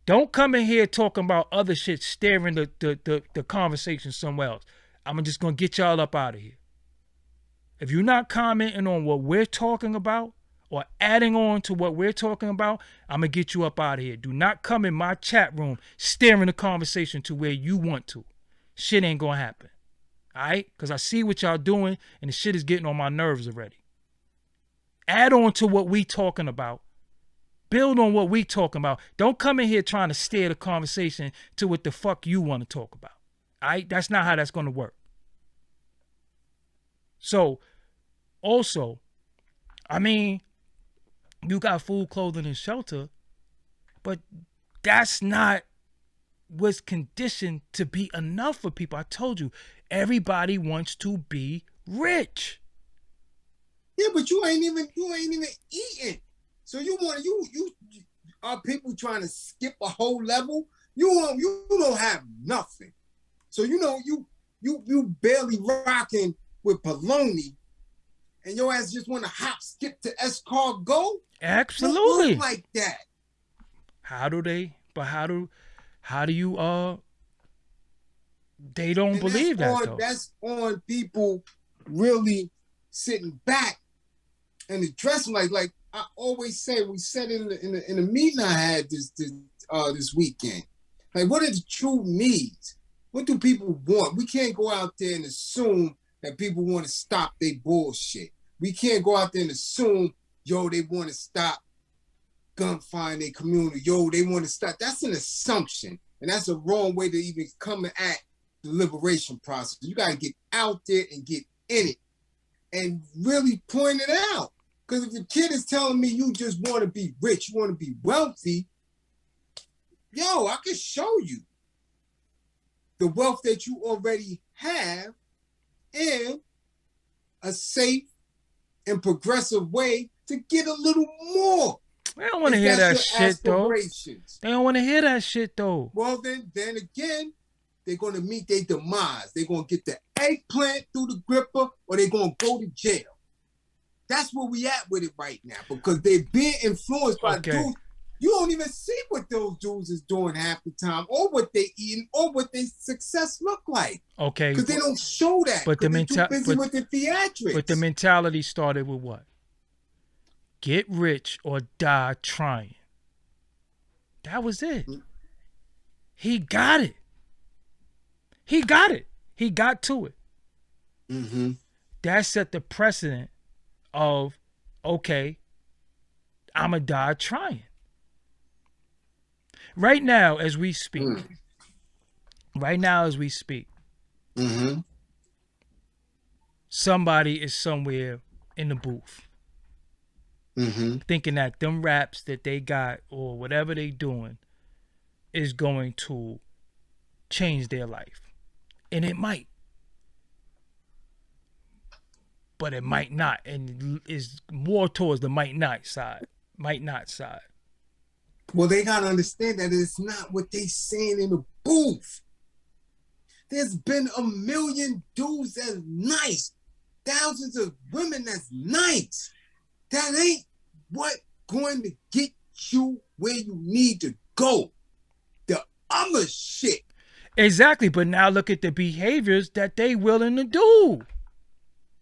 don't come in here talking about other shit, steering the conversation somewhere else. I'm just gonna get y'all up out of here. If you're not commenting on what we're talking about or adding on to what we're talking about, I'm gonna get you up out of here. Do not come in my chat room steering the conversation to where you want to. Shit ain't gonna happen. All right? Because I see what y'all doing and the shit is getting on my nerves already. Add on to what we talking about. Build on what we talking about. Don't come in here trying to steer the conversation to what the fuck you want to talk about. All right? That's not how that's going to work. So, also, I mean, you got food, clothing, and shelter, but that's not what's conditioned to be enough for people. I told you, everybody wants to be rich. Yeah, but you ain't even eating. So you are people trying to skip a whole level? You don't have nothing. So you barely rocking with bologna, and your ass just want to hop skip to escargot? Absolutely. Don't like that. How do they? But how do you? They don't believe that though. That's on people really sitting back and addressing like I always say. We said in the meeting I had this weekend. Like, what are the true needs? What do people want? We can't go out there and assume that people want to stop their bullshit. we can't go out there and assume, yo, they want to stop gunfire in their community. Yo, they want to stop. That's an assumption. And that's a wrong way to even come at the liberation process. You got to get out there and get in it and really point it out. Because if the kid is telling me you just want to be rich, you want to be wealthy, yo, I can show you the wealth that you already have in a safe and progressive way to get a little more. They don't want to hear that shit, though. They don't want to hear that shit, though. Well, then again, they're going to meet their demise. They're going to get the eggplant through the gripper, or they're going to go to jail. That's where we at with it right now, because they're being influenced by dudes. You don't even see what those dudes is doing half the time, or what they eating, or what their success look like. Okay, because they don't show that. But they're too busy with the theatrics. But the mentality started with what? Get rich or die trying. That was it. He got it. He got it. He got to it. Mm-hmm. That set the precedent of, okay, I'ma die trying. Right now, as we speak. Mm-hmm. Somebody is somewhere in the booth. Mm-hmm. Thinking that them raps that they got or whatever they doing is going to change their life. And it might. But it might not. And is more towards the might not side. Well, they got to understand that it's not what they saying in the booth. There's been a million dudes that's nice. Thousands of women that's nice. That ain't what going to get you where you need to go. The other shit. Exactly, but now look at the behaviors that they willing to do.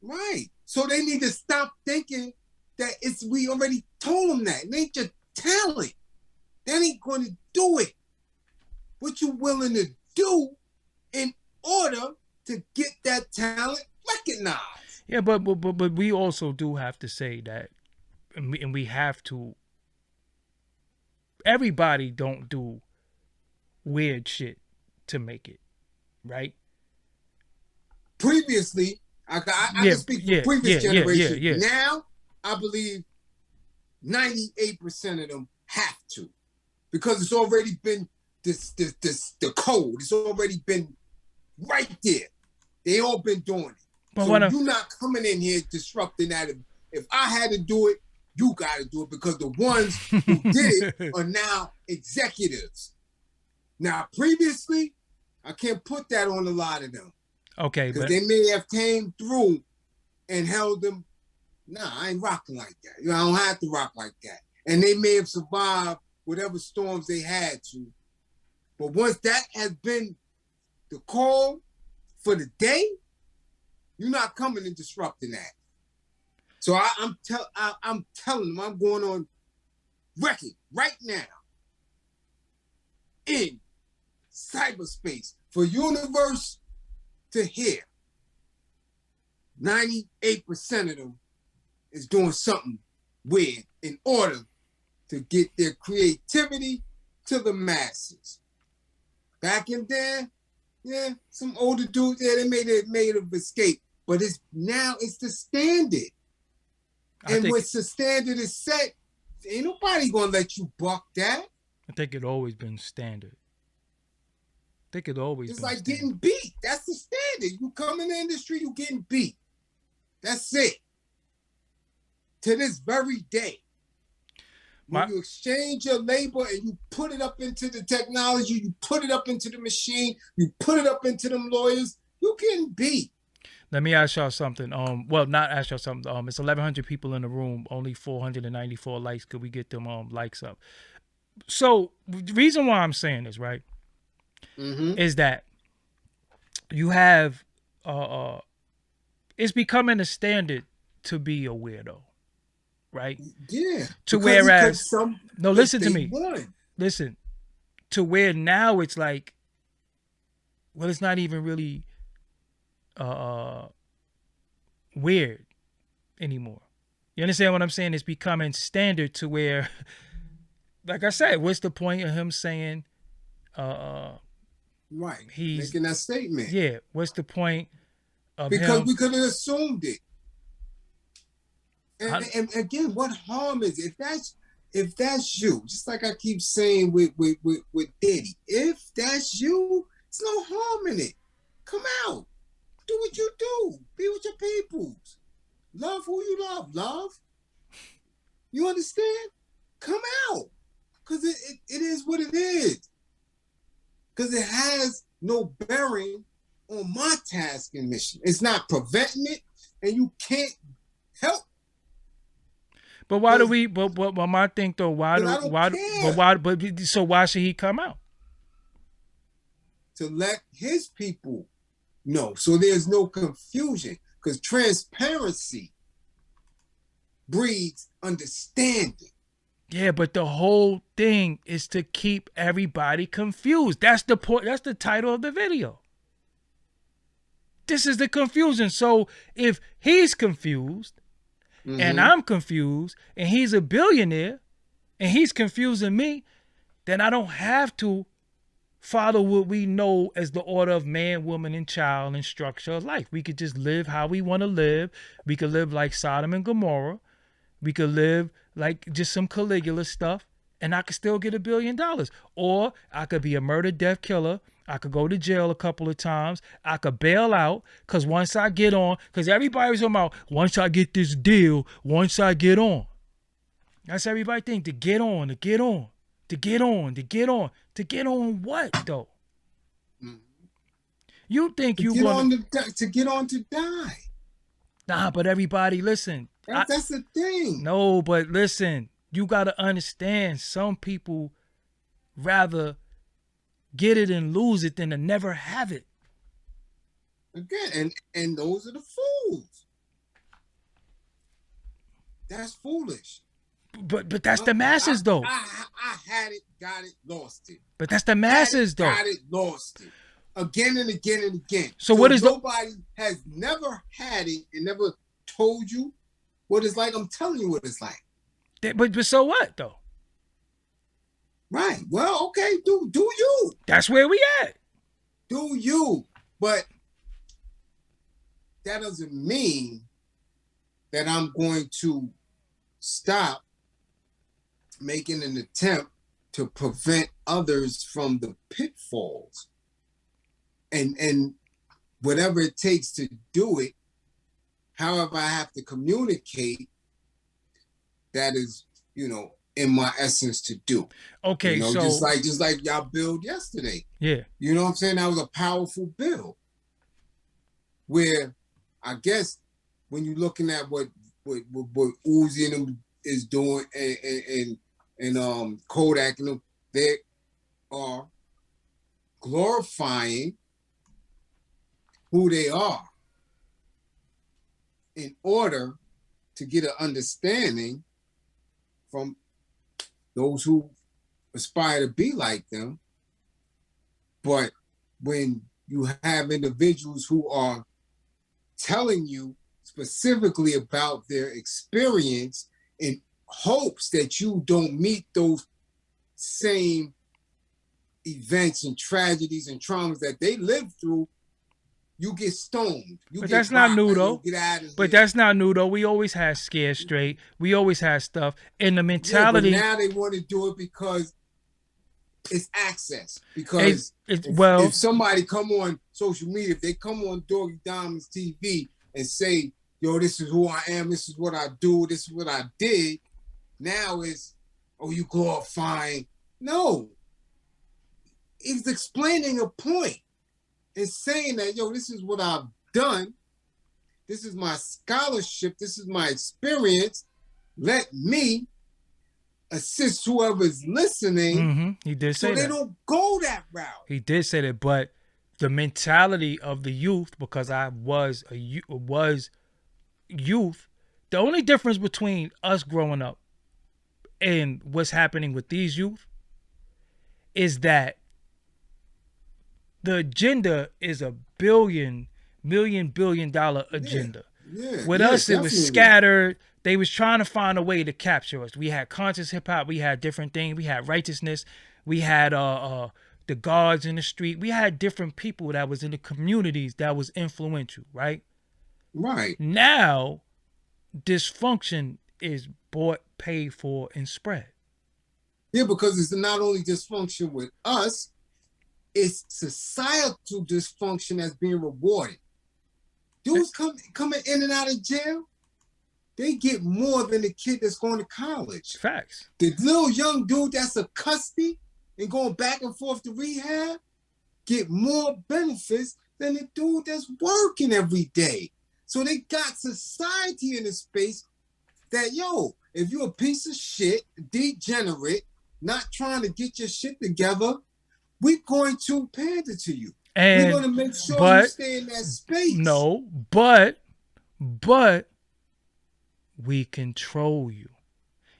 Right. So they need to stop thinking that we already told them that. It ain't just talent. That ain't going to do it. What you willing to do in order to get that talent recognized. Yeah, but we also do have to say that, and we have to, everybody don't do weird shit to make it, right? Previously, I can speak for previous generation. Yeah. Now, I believe 98% of them have to, because it's already been the code. It's already been right there. They all been doing it. But so you're not coming in here disrupting that. If I had to do it, you got to do it, because the ones who did it are now executives. Now, previously, I can't put that on a lot of them. Okay, because they may have came through and held them. Nah, I ain't rocking like that. You know, I don't have to rock like that. And they may have survived whatever storms they had to. But once that has been the call for the day, you're not coming and disrupting that. So I'm telling them, I'm going on record right now in cyberspace for universe to hear. 98% of them is doing something weird in order to get their creativity to the masses. Back in there, yeah, some older dudes, yeah, they made an escape. But it's the standard. And once the standard is set, ain't nobody gonna let you buck that. I think it always been standard. It's like getting beat. That's the standard. You come in the industry, you getting beat. That's it. To this very day. When you exchange your labor and you put it up into the technology, you put it up into the machine, you put it up into them lawyers, you getting beat. Let me ask y'all something. Well, not ask y'all something. It's 1,100 people in the room. Only 494 likes. Could we get them likes up? So the reason why I'm saying this, right, is that you have it's becoming a standard to be a weirdo, right? Yeah. To whereas no, listen to me. Listen. To where now it's like, well, it's not even really weird. anymore. You understand what I'm saying? It's becoming standard to where, like I said, what's the point of him saying, right, he's making that statement? Yeah, what's the point of Because him? we could have assumed it. And again, what harm is it? If that's you, just like I keep saying with Diddy, if that's you, it's no harm in it. Come out, do what you do, be with your peoples, love who you love. You understand? Come out, because it is what it is. Because it has no bearing on my task and mission. It's not preventing it, and you can't help. But why do we? But my thing though, so why should he come out? To let his people know, so there's no confusion. Because transparency breeds understanding. Yeah, but the whole thing is to keep everybody confused. That's the point. That's the title of the video. This is the confusion. So if he's confused, and I'm confused, and he's a billionaire, and he's confusing me, then I don't have to follow what we know as the order of man, woman, and child and structure of life. We could just live how we want to live. We could live like Sodom and Gomorrah. We could live like just some Caligula stuff, and I could still get $1 billion. Or I could be a murder, death killer. I could go to jail a couple of times. I could bail out, because once I get on, because everybody's talking about, once I get this deal, once I get on. That's everybody think, to get on, to get on, to get on, to get on. To get on what, though? You think you want to get on to die. Nah, but everybody, listen. That's the thing. No, but listen. You got to understand, some people rather get it and lose it than to never have it. Again, and those are the fools. That's foolish. But that's the masses, though. I had it, got it, lost it. But that's the masses, though. Got it, lost it. Again and again and again. So what is nobody has never had it and never told you what it's like. I'm telling you what it's like. But so what, though? Right. Well, okay. Do you? That's where we at. Do you? But that doesn't mean that I'm going to stop making an attempt to prevent others from the pitfalls. And whatever it takes to do it, however I have to communicate, that is, in my essence to do. Okay, so just like y'all build yesterday. Yeah. You know what I'm saying? That was a powerful build. Where I guess when you're looking at what Uzi and them is doing and Kodak and them, they are glorifying who they are in order to get an understanding from those who aspire to be like them. But when you have individuals who are telling you specifically about their experience in hopes that you don't meet those same events and tragedies and traumas that they lived through, you get stoned. But that's not new, though. But that's not new, though. We always had scared straight. We always had stuff. And the mentality... Yeah, but now they want to do it because it's access. Because if somebody come on social media, if they come on Doggie Diamonds TV and say, yo, this is who I am, this is what I do, this is what I did, now it's, oh, you glorifying. No. It's explaining a point. It's saying that, yo, this is what I've done. This is my scholarship. This is my experience. Let me assist whoever's listening. Mm-hmm. He did say that. So they don't go that route. He did say that, but the mentality of the youth, because I was youth, the only difference between us growing up and what's happening with these youth is that the agenda is $1 billion agenda. Yeah, With yeah, us, it was definitely. scattered. They was trying to find a way to capture us. We had conscious hip hop. We had different things. We had righteousness. We had the guards in the street. We had different people that was in the communities that was influential, right? Right. Now, dysfunction is bought, paid for, and spread. Yeah, because it's not only dysfunction with us, it's societal dysfunction that's being rewarded. Dudes coming in and out of jail, they get more than the kid that's going to college. Facts. The little young dude that's a custody and going back and forth to rehab get more benefits than the dude that's working every day. So they got society in a space that, yo, if you're a piece of shit, degenerate, not trying to get your shit together, we're going to pander to you. And, we're going to make sure you stay in that space. No, but we control you.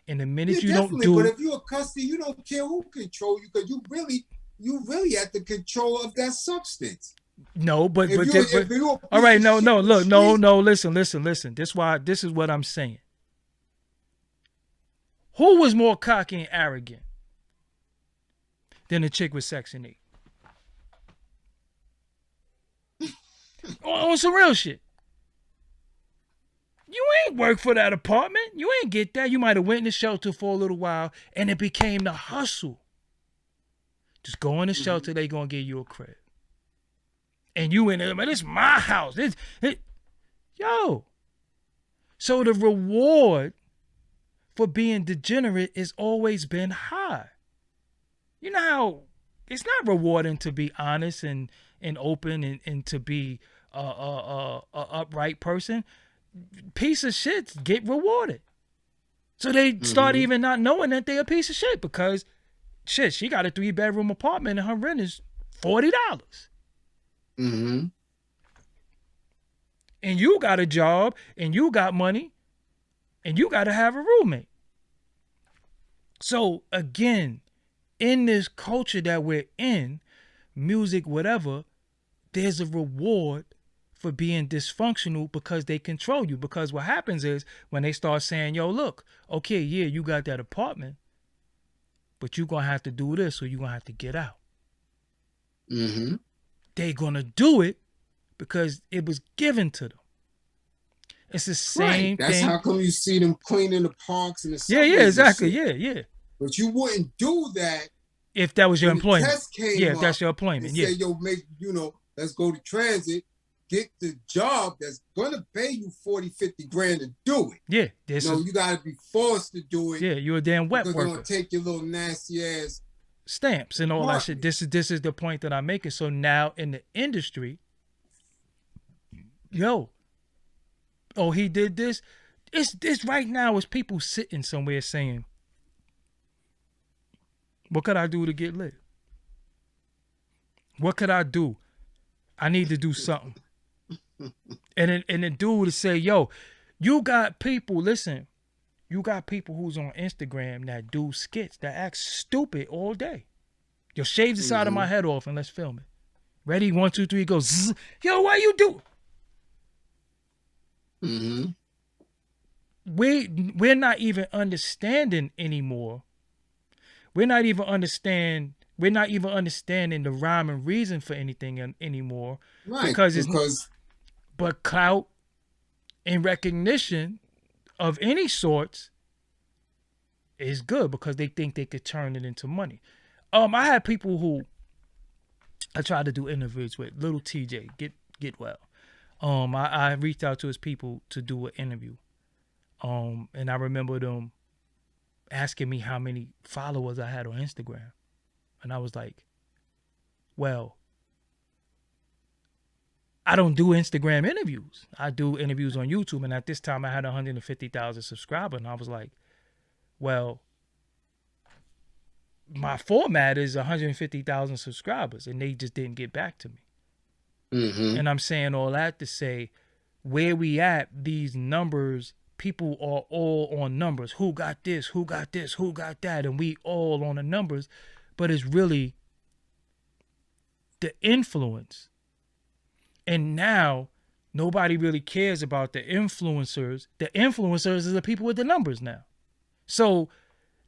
And the minute you don't do, but if you're a custody, you don't care who control you, because you really at the control of that substance. No, but all right, no, look, no, listen. This is what I'm saying. Who was more cocky and arrogant than the chick with Section 8? On some real shit. You ain't work for that apartment. You ain't get that. You might have went in the shelter for a little while, and it became the hustle. Just go in the shelter, they gonna give you a crib. And you in there, man, it's my house. Yo. So the reward for being degenerate has always been high. You know how it's not rewarding to be honest and open and to be a upright person. Piece of shits get rewarded. So they start even not knowing that they're a piece of shit, because shit, she got a 3-bedroom apartment and her rent is $40. Mm-hmm. And you got a job and you got money and you got to have a roommate. So again, in this culture that we're in, music, whatever, there's a reward for being dysfunctional because they control you. Because what happens is when they start saying, yo, look, okay, yeah, you got that apartment, but you're going to have to do this or you're going to have to get out. Mm-hmm. They're going to do it because it was given to them. It's the same thing. That's how come you see them cleaning the parks and the Yeah, exactly. Yeah. But you wouldn't do that if that was your employment. If that's your employment. Say, yo, let's go to transit, get the job that's gonna pay you 40, 50 grand to do it. Yeah. You gotta be forced to do it. Yeah, you're a damn wet worker. They're gonna take your little nasty ass stamps and all that shit. This is the point that I'm making. So now in the industry, yo, oh, he did this. It's right now is people sitting somewhere saying, what could I do to get lit? What could I do? I need to do something. And the dude to say, yo, you got people, listen, you got people who's on Instagram that do skits that act stupid all day. Yo, shave the side of my head off and let's film it. Ready? 1, 2, 3, go. Zzz. Yo, why you do? Mm-hmm. We're not even understanding anymore. We're not even understanding the rhyme and reason for anything anymore. Right. But clout and recognition of any sorts is good because they think they could turn it into money. I had people who I tried to do interviews with. Little TJ, get well. I reached out to his people to do an interview. And I remember them asking me how many followers I had on Instagram. And I was like, well, I don't do Instagram interviews. I do interviews on YouTube. And at this time I had 150,000 subscribers. And I was like, well, my format is 150,000 subscribers. And they just didn't get back to me. Mm-hmm. And I'm saying all that to say, where we at, these numbers, people are all on numbers. Who got this? Who got this? Who got that? And we all on the numbers. But it's really the influence. And now nobody really cares about the influencers. The influencers are the people with the numbers now. So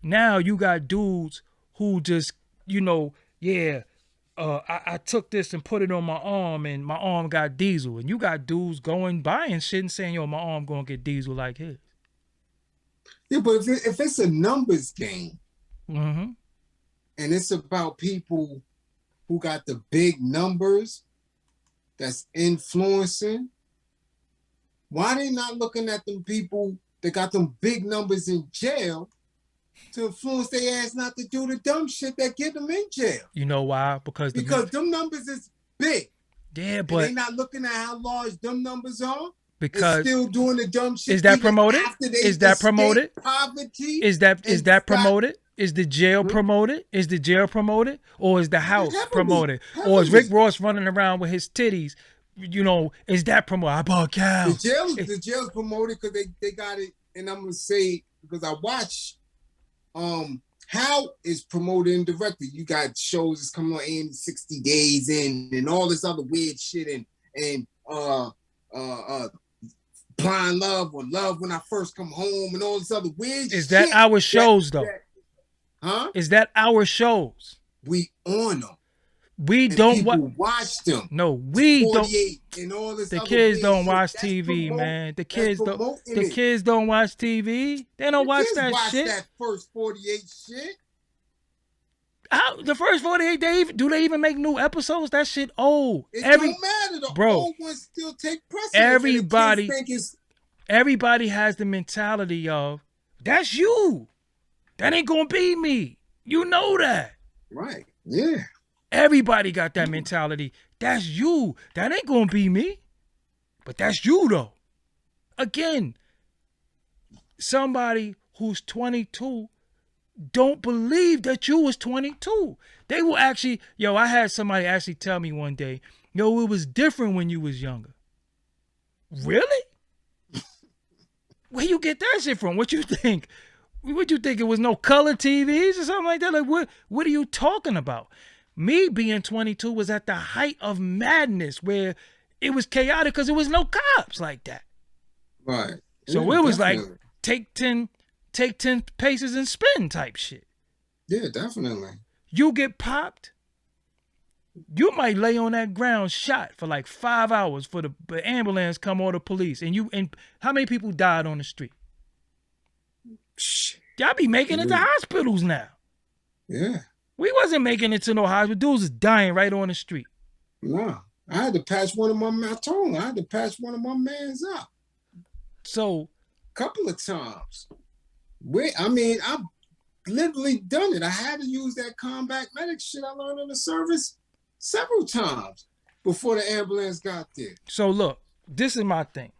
now you got dudes who just, I took this and put it on my arm and my arm got diesel. And you got dudes going buying shit and saying, yo, my arm gonna get diesel like his. Yeah, but if it's a numbers game, mm-hmm. and it's about people who got the big numbers that's influencing, why they not looking at them people that got them big numbers in jail to influence their ass not to do the dumb shit that get them in jail? You know why? Because them numbers is big. Yeah, but they not looking at how large them numbers are. Because still doing the dumb shit. Is that promoted? Is that promoted? Poverty. Is that promoted? Is the jail promoted? Is the jail promoted? Or is the house promoted? Or is Rick Ross running around with his titties? Is that promoted? I bought cows. The jail's promoted because they got it. And I'm gonna say, because I watch how it's promoted indirectly. You got shows that's coming on in 60 days in and all this other weird shit and Blind Love or Love When I First Come Home and all this other weird shit. Is that our shows though? Huh? Is that our shows? We on them. We don't watch them. No, we don't. And all this the kids don't watch TV, man. The kids don't. The kids don't watch TV. They don't watch that shit. That first 48 shit. The first 48 do they even make new episodes? That shit old. It don't matter. The old ones still take precedence. Everybody has the mentality of, that's you. That ain't gonna be me. You know that. Right. Yeah. Everybody got that mentality. That's you. That ain't gonna be me. But that's you though. Again, somebody who's 22 don't believe that you was 22. They will actually, I had somebody actually tell me one day, it was different when you was younger. Really? Where you get that shit from? What you think? What you think? It was no color TVs or something like that? Like, what are you talking about? Me being 22 was at the height of madness where it was chaotic because there was no cops like that. Right. So it was like, take 10 paces and spin type shit. Yeah, definitely. You get popped, you might lay on that ground shot for like 5 hours for the ambulance come or the police. And how many people died on the street? Y'all be making it to hospitals now. Yeah. We wasn't making it to no hospital. Dudes was dying right on the street. No. I had to patch one of my mans up. So. Couple of times. I've literally done it. I had to use that combat medic shit I learned in the service several times before the ambulance got there. So look, this is my thing.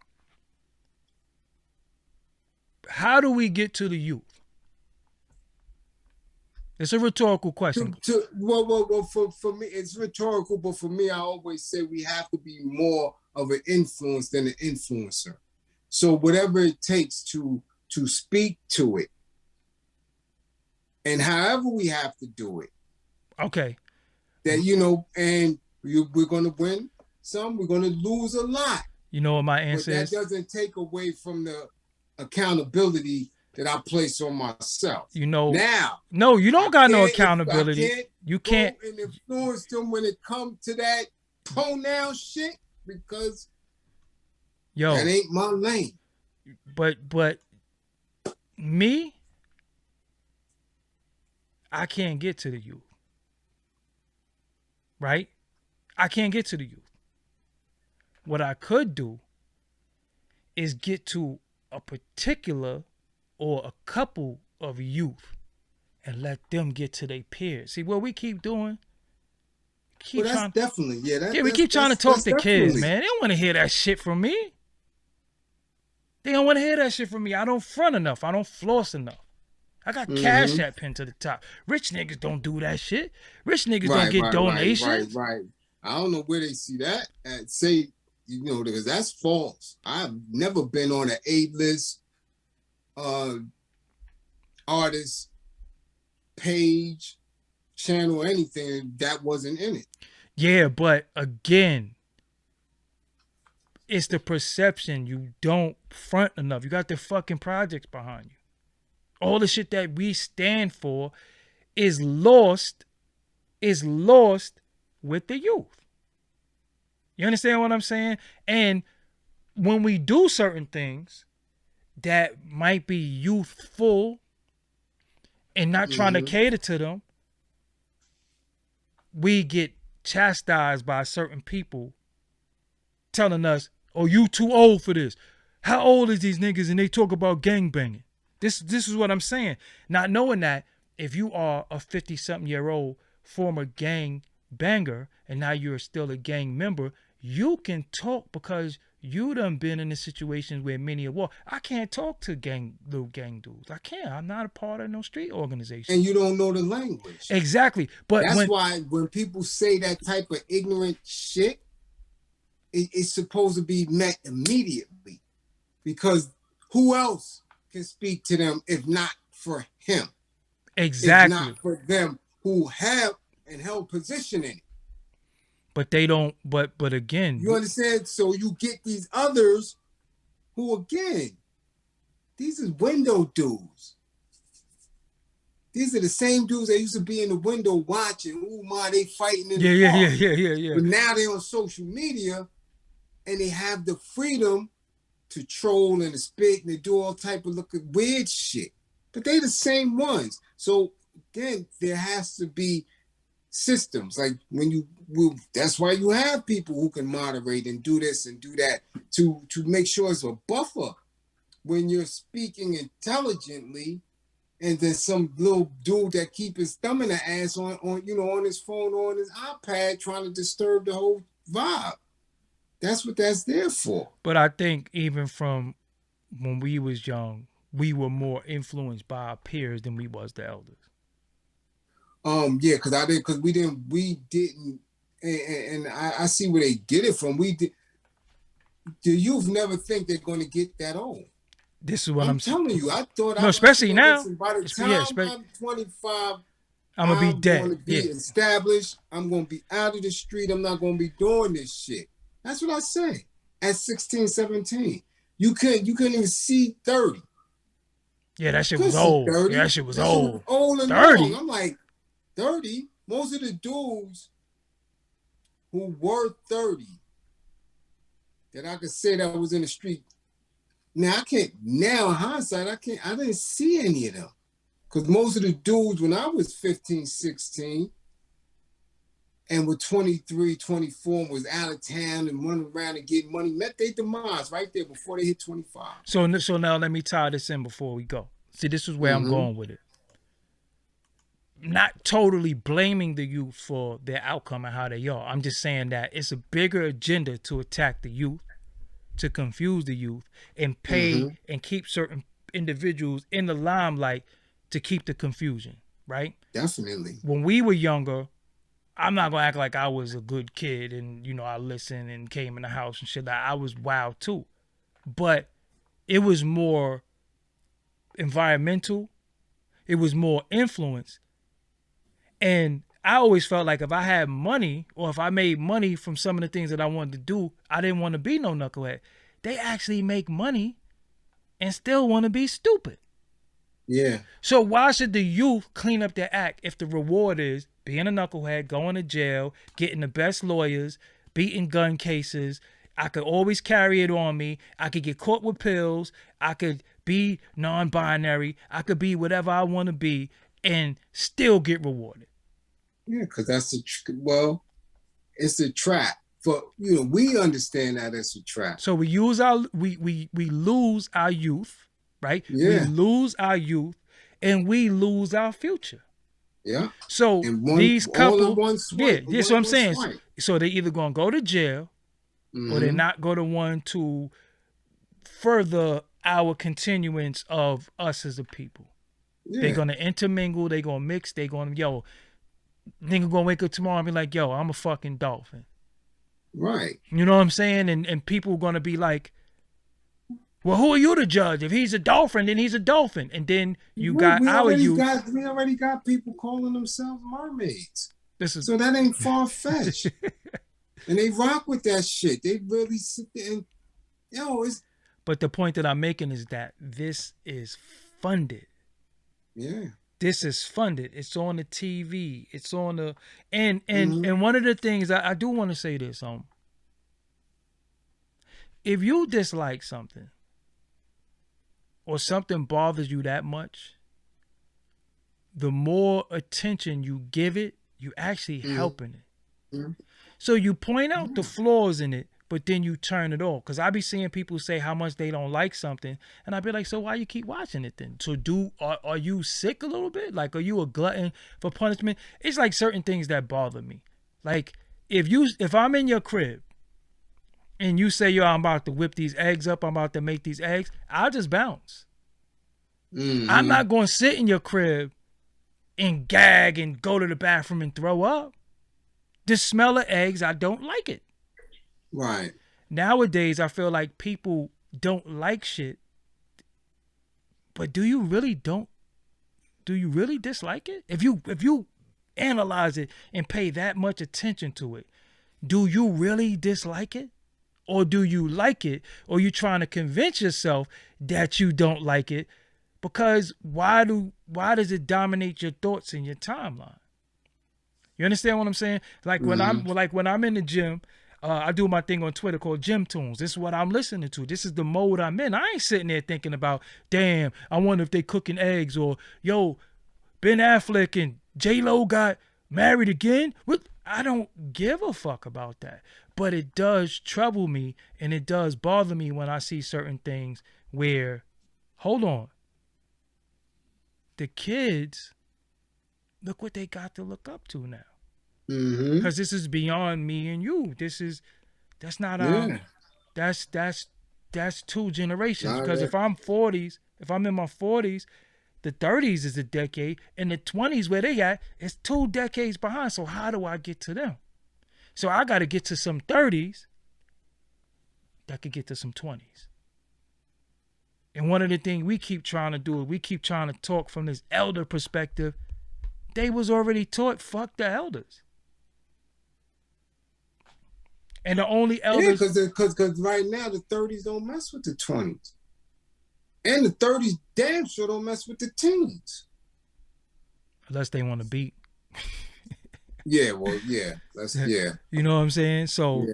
How do we get to the youth? It's a rhetorical question. For me, it's rhetorical, but for me, I always say we have to be more of an influence than an influencer. So whatever it takes to speak to it, and however we have to do it. Okay. That, and we're going to win some, we're going to lose a lot. You know what my answer is? That doesn't take away from the accountability that I place on myself. Now. No, you don't got no accountability. You can't. And influence them when it comes to that toenail shit because that ain't my lane. But me, I can't get to the youth. Right? I can't get to the youth. What I could do is get to a particular or a couple of youth and let them get to their peers. See, what we keep doing, we keep trying to talk to kids, man. They don't want to hear that shit from me. They don't want to hear that shit from me. I don't front enough. I don't floss enough. I got Cash App pinned to the top. Rich niggas don't do that shit. Rich niggas don't get donations. Right. I don't know where they see that and say, because that's false. I've never been on an A-list artist page, channel, anything that wasn't in it. Yeah, but again, It's the perception. You don't front enough. You got the fucking projects behind you. All the shit that we stand for is lost with the youth. You understand what I'm saying? And when we do certain things that might be youthful and not trying to cater to them, we get chastised by certain people telling us, oh, you too old for this. How old is these niggas? And they talk about gangbanging. This is what I'm saying. Not knowing that if you are a 50-something-year-old former gang banger and now you're still a gang member, you can talk because you done been in the situations where many are war. I can't talk to little gang dudes. I can't. I'm not a part of no street organization. And you don't know the language. Exactly. But that's why when people say that type of ignorant shit, it's supposed to be met immediately. Because who else can speak to them if not for him? Exactly. If not for them who have and held position in it. But they don't, but again. You understand? So you get these others who, again, these is window dudes. These are the same dudes that used to be in the window watching. Ooh, my, they fighting in the park. But now they're on social media and they have the freedom to troll and to spit and to do all type of weird shit. But they the same ones. So again, there has to be systems. Like that's why you have people who can moderate and do this and do that to make sure it's a buffer when you're speaking intelligently, and then some little dude that keep his thumb in the ass on his phone or on his iPad trying to disturb the whole vibe. That's what that's there for. But I think even from when we was young, we were more influenced by our peers than we was the elders. Yeah, because we didn't, and I see where they get it from. We did. The youth never think they're going to get that old. This is what I'm telling you. I thought, especially now. By the time I'm 25, I'm gonna be dead. I'm going to be established. I'm going to be out of the street. I'm not going to be doing this shit. That's what I say. At 16, 17, you couldn't even see 30. Yeah, that shit was old. 30. Yeah, that shit was old. Old and 30. Long. I'm like 30. Most of the dudes who were 30 that I could say that was in the street. Now I can't. Now in hindsight, I didn't see any of them, because most of the dudes when I was 15, 16. And with 23, 24, and was out of town and running around and getting money, met their demise right there before they hit 25. So now let me tie this in before we go. See, this is where I'm going with it. Not totally blaming the youth for their outcome and how they are. I'm just saying that it's a bigger agenda to attack the youth, to confuse the youth, and pay and keep certain individuals in the limelight to keep the confusion, right? Definitely. When we were younger, I'm not gonna act like I was a good kid and I listened and came in the house and shit. I was wild too, but it was more environmental. It was more influence, and I always felt like if I had money or if I made money from some of the things that I wanted to do, I didn't want to be no knucklehead. They actually make money and still want to be stupid. Yeah. So why should the youth clean up their act if the reward is being a knucklehead, going to jail, getting the best lawyers, beating gun cases? I could always carry it on me. I could get caught with pills. I could be non-binary. I could be whatever I want to be and still get rewarded. Yeah, because that's it's a trap. For we understand that it's a trap. So we lose our youth, right? Yeah. We lose our youth and we lose our future. Yeah. So these couple, that's what I'm saying. So they're either gonna go to jail, or they're not going to want to further our continuance of us as a people. Yeah. They're gonna intermingle. They're gonna mix. They're gonna nigga gonna wake up tomorrow and be like, yo, I'm a fucking dolphin. Right. You know what I'm saying? And people are gonna be like, well, who are you to judge? If he's a dolphin, then he's a dolphin. And then we already got people calling themselves mermaids. So that ain't far-fetched. And they rock with that shit. They really sit there and Yo, it's But the point that I'm making is that this is funded. yeah. This is funded. It's on the TV. It's on the and Mm-hmm. one of the things I do want to say this if you dislike something or something bothers you that much, the more attention you give it, you actually helping it. Mm-hmm. So you point out the flaws in it, but then you turn it off. Because I be seeing people say how much they don't like something, and I be like, so why you keep watching it then? So are you sick a little bit? Like, are you a glutton for punishment? It's like certain things that bother me. Like if I'm in your crib and you say, yo, I'm about to whip these eggs up, I'm about to make these eggs, I'll just bounce. Mm-hmm. I'm not going to sit in your crib and gag and go to the bathroom and throw up. The smell of eggs, I don't like it. Right. Nowadays, I feel like people don't like shit. But do you really dislike it? If you analyze it and pay that much attention to it, do you really dislike it? Or do you like it? Or you trying to convince yourself that you don't like it? Because why does it dominate your thoughts and your timeline? You understand what I'm saying? Like when I'm in the gym, I do my thing on Twitter called Gym Tunes. This is what I'm listening to. This is the mode I'm in. I ain't sitting there thinking about, damn, I wonder if they cooking eggs, or yo, Ben Affleck and J-Lo got married again. I don't give a fuck about that. But it does trouble me and it does bother me when I see certain things where, hold on, the kids, look what they got to look up to now. Because this is beyond me and you. That's two generations. Because if I'm in my 40s, the 30s is a decade, and the 20s where they at is 2 decades behind. So how do I get to them? So I got to get to some 30s that could get to some 20s. And one of the things we keep trying to do is we keep trying to talk from this elder perspective. They was already taught, fuck the elders. And the only elders... Yeah, because right now the 30s don't mess with the 20s. And the 30s damn sure don't mess with the teens. Unless they want to beat. Yeah, well, yeah. Yeah. You know what I'm saying? So,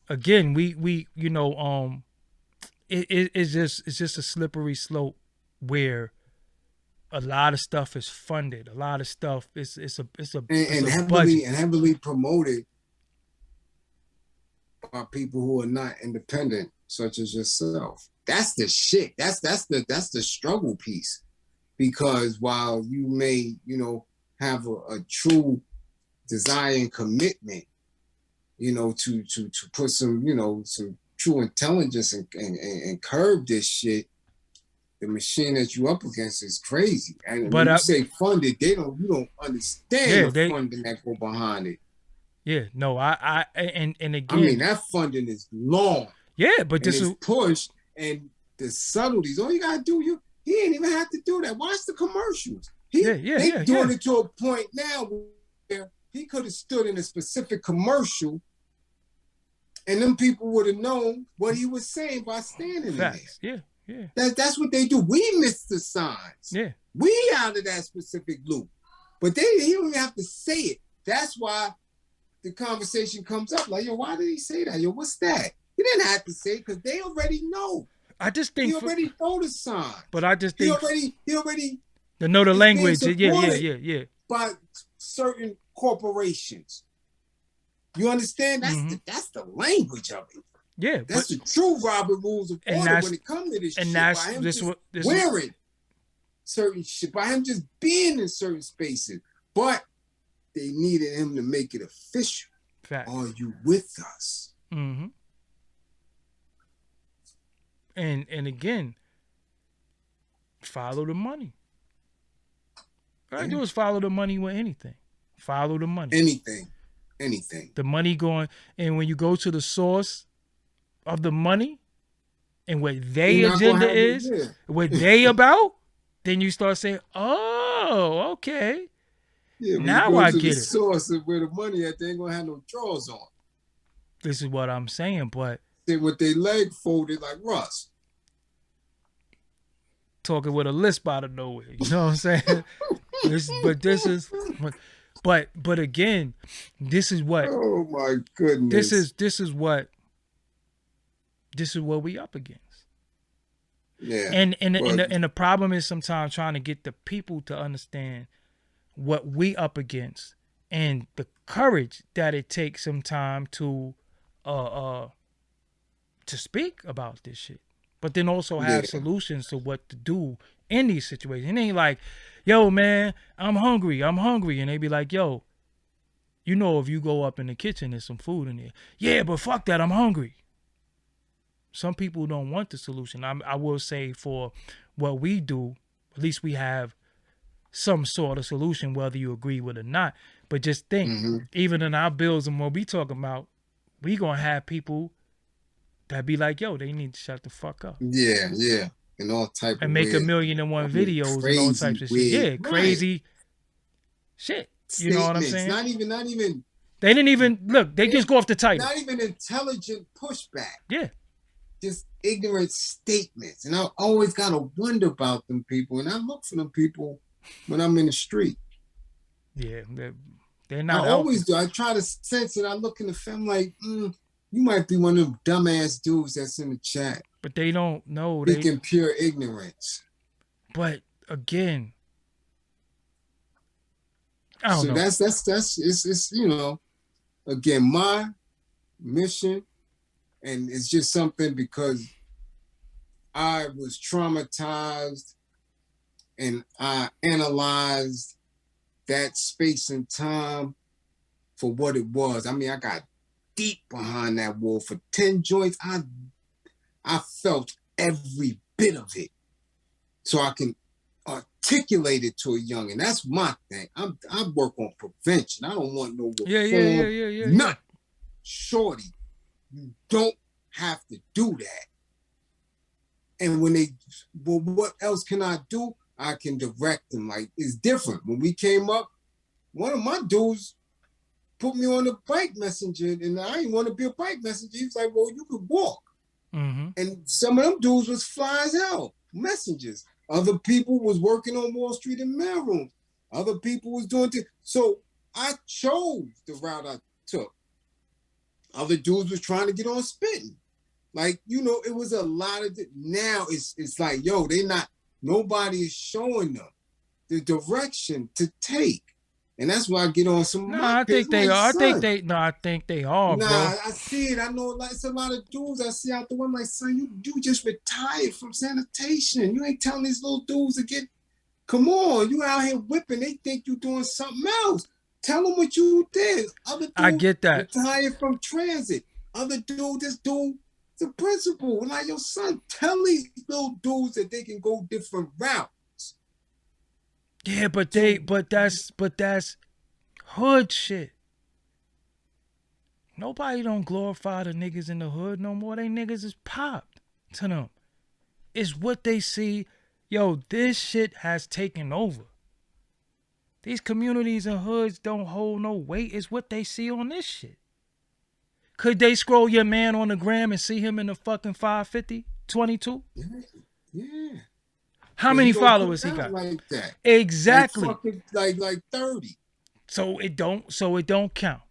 again, we it's just a slippery slope where a lot of stuff is funded. A lot of stuff it's a heavily promoted by people who are not independent, such as yourself. That's the shit. That's the struggle piece. Because while you may, have a true desire and commitment, to put some, some true intelligence and curb this shit, the machine that you up against is crazy. And when you say funded, you don't understand the funding that go behind it. Yeah, no, and again, I mean, that funding is long. Yeah, but this is pushed, and the subtleties. All you gotta do, he ain't even have to do that. Watch the commercials. They doing it to a point now where he could have stood in a specific commercial, and them people would have known what he was saying by standing there. Yeah. That's what they do. We miss the signs. Yeah. We out of that specific loop, but he don't even have to say it. That's why the conversation comes up like, yo, why did he say that? Yo, what's that? He didn't have to say it because they already know. I just think he already know the signs. But I just think he already to know the language. Yeah. By certain corporations. You understand? That's the language of it. Yeah. That's the true Robert rules of order when it comes to this shit. That's by him wearing certain shit, by him just being in certain spaces. But they needed him to make it official. Fact. Are you with us? Mm-hmm. And again, follow the money. All I do is follow the money with anything. Follow the money. Anything. The money going, and when you go to the source of the money and what their agenda is, what they about, then you start saying, oh, okay. Yeah, now I get it. Source of where the money at, they ain't gonna have no drawers on. This is what I'm saying, but with their leg folded like Russ. Talking with a lisp out of nowhere. You know what I'm saying? But again, this is what. Oh my goodness. This is what we up against. Yeah. And the problem is sometimes trying to get the people to understand what we up against and the courage that it takes sometimes to speak about this shit. But then also have solutions to what to do in these situations. It ain't like, yo, man, I'm hungry. And they be like, yo, you know, if you go up in the kitchen, there's some food in there. Yeah, but fuck that, I'm hungry. Some people don't want the solution. I will say for what we do, at least we have some sort of solution, whether you agree with it or not. But just think, even in our bills and what we talking about, we going to have people that be like, yo, they need to shut the fuck up. Yeah. And all type of and make weird, 1,000,001 videos and all types of shit. Yeah, crazy shit. You know what I'm saying? Not even. They didn't even look. They just go off the title. Not even intelligent pushback. Yeah. Just ignorant statements. And I always got to wonder about them people. And I look for them people when I'm in the street. Yeah. They're not. I always do. I try to sense it. I look in the film like, you might be one of them dumbass dudes that's in the chat. But they don't know. Thinking pure ignorance. But again, I don't know. That's it's you know, again, my mission, and it's just something because I was traumatized and I analyzed that space and time for what it was. I mean, I got deep behind that wall for 10 joints. I felt every bit of it, so I can articulate it to a youngin'. That's my thing. I work on prevention. I don't want no reform. Yeah. Not shorty. You don't have to do that. And when what else can I do? I can direct them. Like, it's different. When we came up, one of my dudes put me on the bike messenger, and I didn't want to be a bike messenger. He was like, well, you could walk. And some of them dudes was fly as hell, messengers. Other people was working on Wall Street in mailrooms. Other people was doing things. So I chose the route I took. Other dudes was trying to get on spitting. Like, you know, it was a lot of now it's like, yo, nobody is showing them the direction to take. And that's why I get on some. No, I think they are. I think they are, bro. I see it. I know, like, it's a lot of dudes I see out the way. I'm like, son, you just retired from sanitation. You ain't telling these little dudes to get. Come on, you out here whipping. They think you doing something else. Tell them what you did. Other dude I get that. Retired from transit. Other dude, this dude, the principal. Like, your son, tell these little dudes that they can go different routes. Yeah, but that's hood shit. Nobody don't glorify the niggas in the hood no more. They niggas is popped to them. It's what they see. Yo, this shit has taken over. These communities and hoods don't hold no weight. It's what they see on this shit. Could they scroll your man on the gram and see him in the fucking 550, 22? Yeah. How many followers he got? Like that. Exactly. Like 30. So it don't count.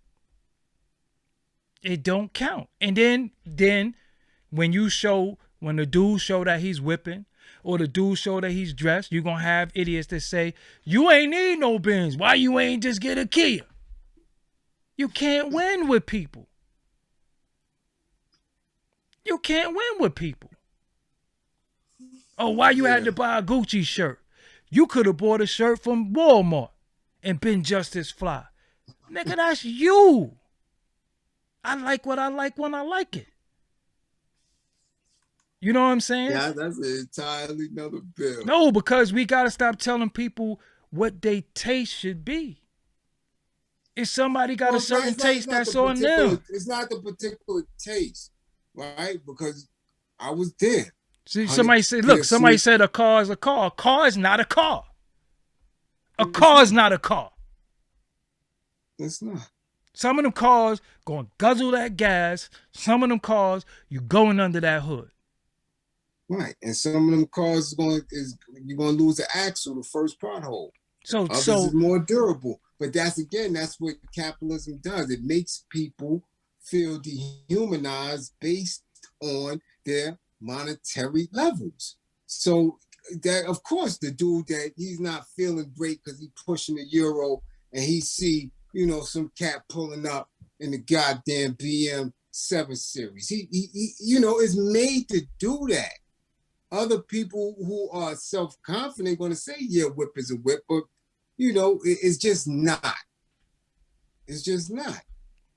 It don't count. And then when the dude show that he's whipping or the dude show that he's dressed, you're gonna have idiots that say, you ain't need no Benz. Why you ain't just get a Kia? You can't win with people. You can't win with people. Oh, why you had to buy a Gucci shirt? You could have bought a shirt from Walmart and been just as fly. Nigga, that's you. I like what I like when I like it. You know what I'm saying? Yeah, that's an entirely another bill. No, because we got to stop telling people what they taste should be. If somebody got a certain taste, that's on them. It's not the particular taste, right? Because I was there. See, somebody said a car is a car. A car is not a car. A car is not a car. It's not. Some of them cars going to guzzle that gas. Some of them cars, you going under that hood. Right. And some of them cars you're going to lose the axle, the first pothole. Others is more durable. But that's what capitalism does. It makes people feel dehumanized based on their monetary levels. So that, of course, the dude that he's not feeling great because he's pushing the euro and he see, some cat pulling up in the goddamn BM 7 Series. He is made to do that. Other people who are self-confident going to say, yeah, whip is a whip, but, it's just not. It's just not.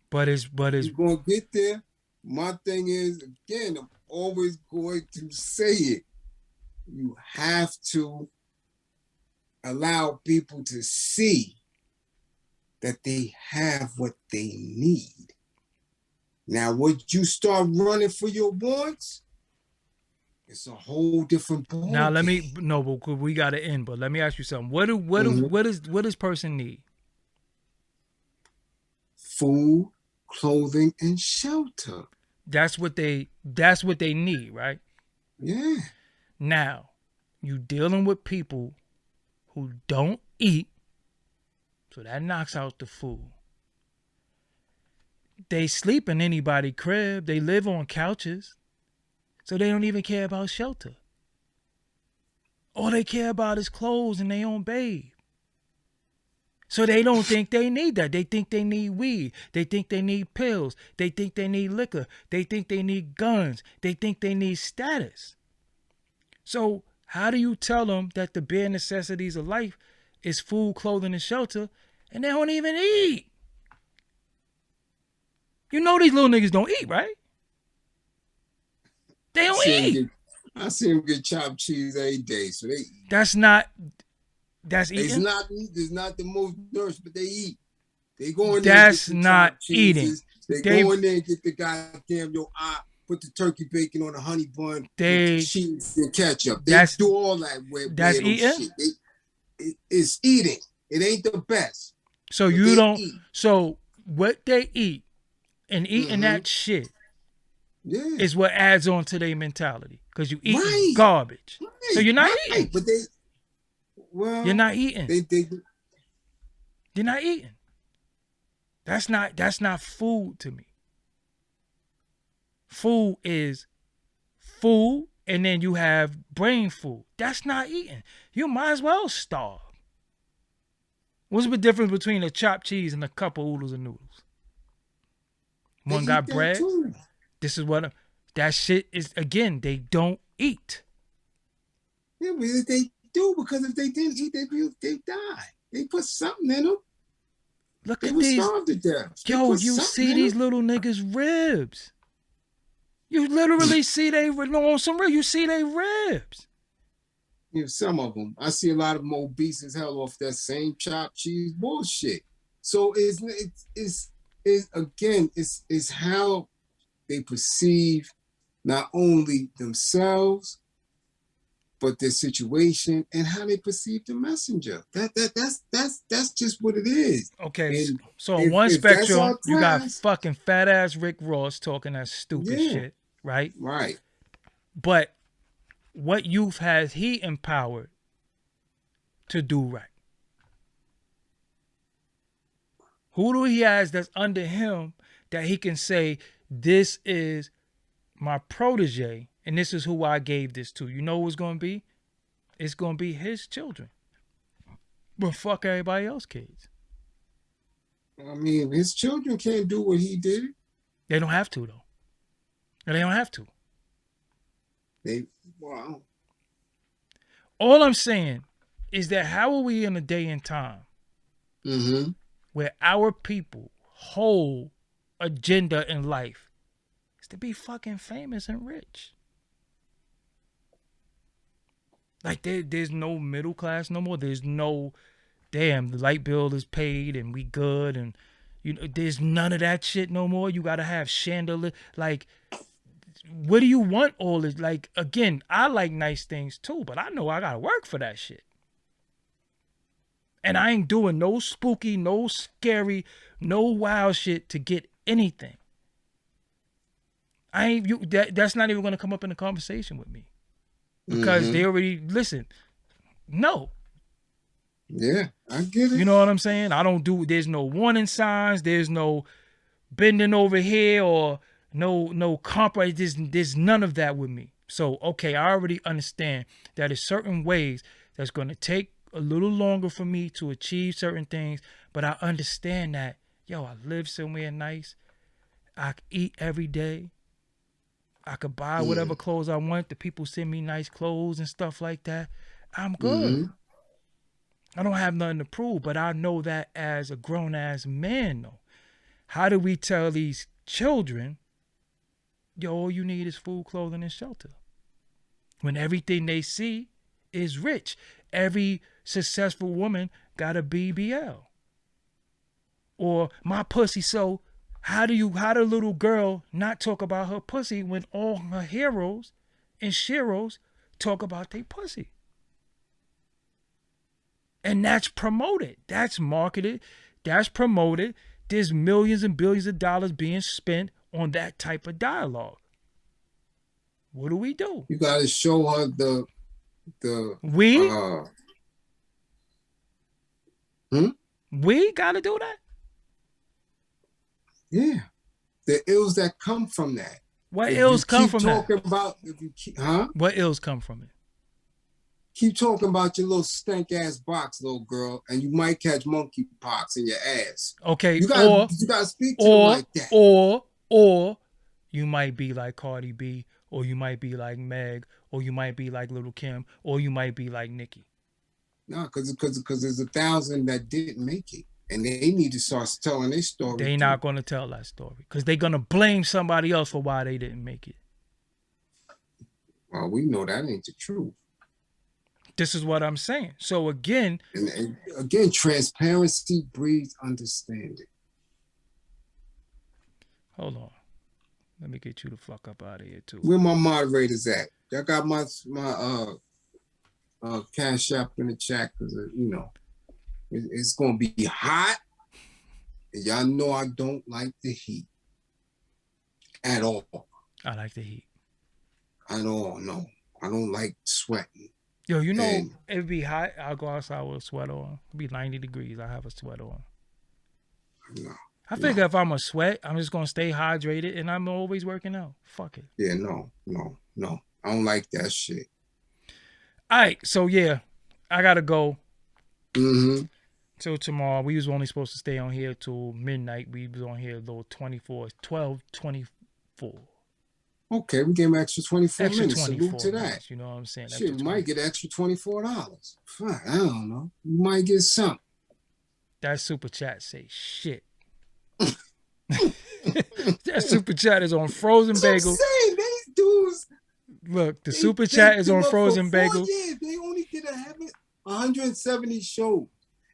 But it's you're going to get there. My thing is, again, I'm always going to say it. You have to allow people to see that they have what they need. Now, would you start running for your wants? It's a whole different ball. Now but we got to end. But let me ask you something. What does person need? Food, clothing, and shelter. That's what they need, right? Yeah. Now, you dealing with people who don't eat, so that knocks out the food. They sleep in anybody's crib. They live on couches, so they don't even care about shelter. All they care about is clothes and their own babe. So they don't think they need that. They think they need weed. They think they need pills. They think they need liquor. They think they need guns. They think they need status. So how do you tell them that the bare necessities of life is food, clothing, and shelter, and they don't even eat? You know these little niggas don't eat, right? They don't eat. I see them get chopped cheese every day, so they eat. That's eating? It's not the most nourish, but they eat. They go in there. That's not eating. They go in there and get the goddamn put the turkey bacon on a honey bun, with cheese and ketchup. They do all that. That's eating. It's eating. It ain't the best. So you don't. Eat. So what they eat and eating that shit is what adds on to their mentality, because you eat garbage. Right. So you're not eating. But you're not eating. You're not eating. That's not food to me. Food is food, and then you have brain food. That's not eating. You might as well starve. What's the difference between a chopped cheese and a cup of oodles and noodles? One got bread. This is what that shit is. Again, they don't eat. Yeah, but they do, because if they didn't eat, they die. They put something in them. Look at these. To death. Yo, you see these little niggas' ribs. You literally see on some ribs. You see they ribs. Some of them. I see a lot of them obese as hell off that same chopped cheese bullshit. So it's how they perceive not only themselves, but their situation and how they perceive the messenger. That's just what it is. Okay, so on one spectrum, you got fucking fat ass Rick Ross talking that stupid shit, right? Right. But what youth has he empowered to do right? Who do he has that's under him that he can say, this is my protege and this is who I gave this to? You know who it's going to be? It's going to be his children. But fuck everybody else's kids. I mean, his children can't do what he did. They don't have to, though. They don't have to. Wow. All I'm saying is that how are we in a day and time where our people whole agenda in life is to be fucking famous and rich? Like there's no middle class no more. There's no, damn, the light bill is paid and we good, and there's none of that shit no more. You gotta have chandelier. Like, what do you want all this? Like, again, I like nice things too, but I know I gotta work for that shit. And I ain't doing no spooky, no scary, No wild shit to get anything. I ain't you. That's not even gonna come up in the conversation with me because they already listen. No. Yeah, I get it. You know what I'm saying? I don't do. There's no warning signs. There's no bending over here or no compromise. There's none of that with me. So okay, I already understand that there's certain ways that's gonna take a little longer for me to achieve certain things, but I understand that. Yo, I live somewhere nice. I eat every day. I could buy whatever clothes I want. The people send me nice clothes and stuff like that. I'm good. I don't have nothing to prove, but I know that as a grown-ass man, though. How do we tell these children, yo, all you need is food, clothing, and shelter? When everything they see is rich. Every successful woman got a BBL. Or my pussy so... How do little girl not talk about her pussy when all her heroes and sheroes talk about their pussy? And that's promoted. That's marketed. That's promoted. There's millions and billions of dollars being spent on that type of dialogue. What do we do? You got to show her We got to do that? Yeah, the ills that come from that. What ills come from that? What ills come from it? Keep talking about your little stank ass box, little girl, and you might catch monkeypox in your ass. Okay, you gotta speak to them like that. Or you might be like Cardi B, or you might be like Meg, or you might be like Little Kim, or you might be like Nicki. No, because there's 1,000 that didn't make it. And they need to start telling their story. They're not going to tell that story because they're going to blame somebody else for why they didn't make it. Well, we know that ain't the truth. This is what I'm saying. So again... And again, transparency breeds understanding. Hold on. Let me get you the fuck up out of here, too. Where my moderators at? I got my Cash App in the chat because, it's going to be hot. And y'all know I don't like the heat. At all. I like the heat. At all, no. I don't like sweating. Yo, it'd be hot. I'll go outside with a sweater on. It'd be 90 degrees. I have a sweater on. No. I figure if I'm a sweat, I'm just going to stay hydrated and I'm always working out. Fuck it. Yeah, no. I don't like that shit. All right. So, yeah, I got to go. Till tomorrow. We was only supposed to stay on here till midnight. We was on here a little 12:24. Okay, we gave him extra 24 minutes. 24 Salute to that. Minutes, you know what I'm saying? Shit, we might get extra $24. Fine, I don't know. You might get something. That super chat say shit. That super chat is on Frozen Bagel. I'm saying, these dudes. Look, the super chat is on Frozen Bagel. Yeah, they only did 170 shows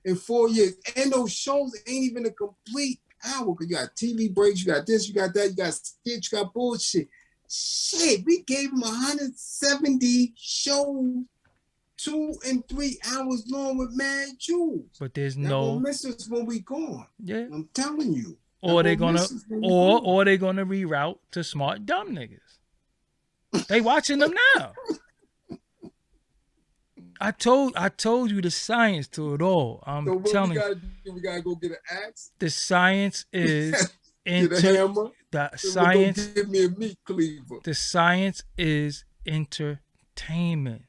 in 4 years. And those shows ain't even a complete hour. Because you got TV breaks, you got this, you got that, you got skits, you got bullshit. Shit, we gave them 170 shows, 2 and 3 hours long with mad jewels. But there's that will miss us when we gone. Yeah, I'm telling you. Or they're gonna reroute to smart dumb niggas. They watching them now. I told you the science to it all. I'm telling you. We gotta go get an axe. The science is get a hammer. The science. Give me a meat cleaver. The science is entertainment.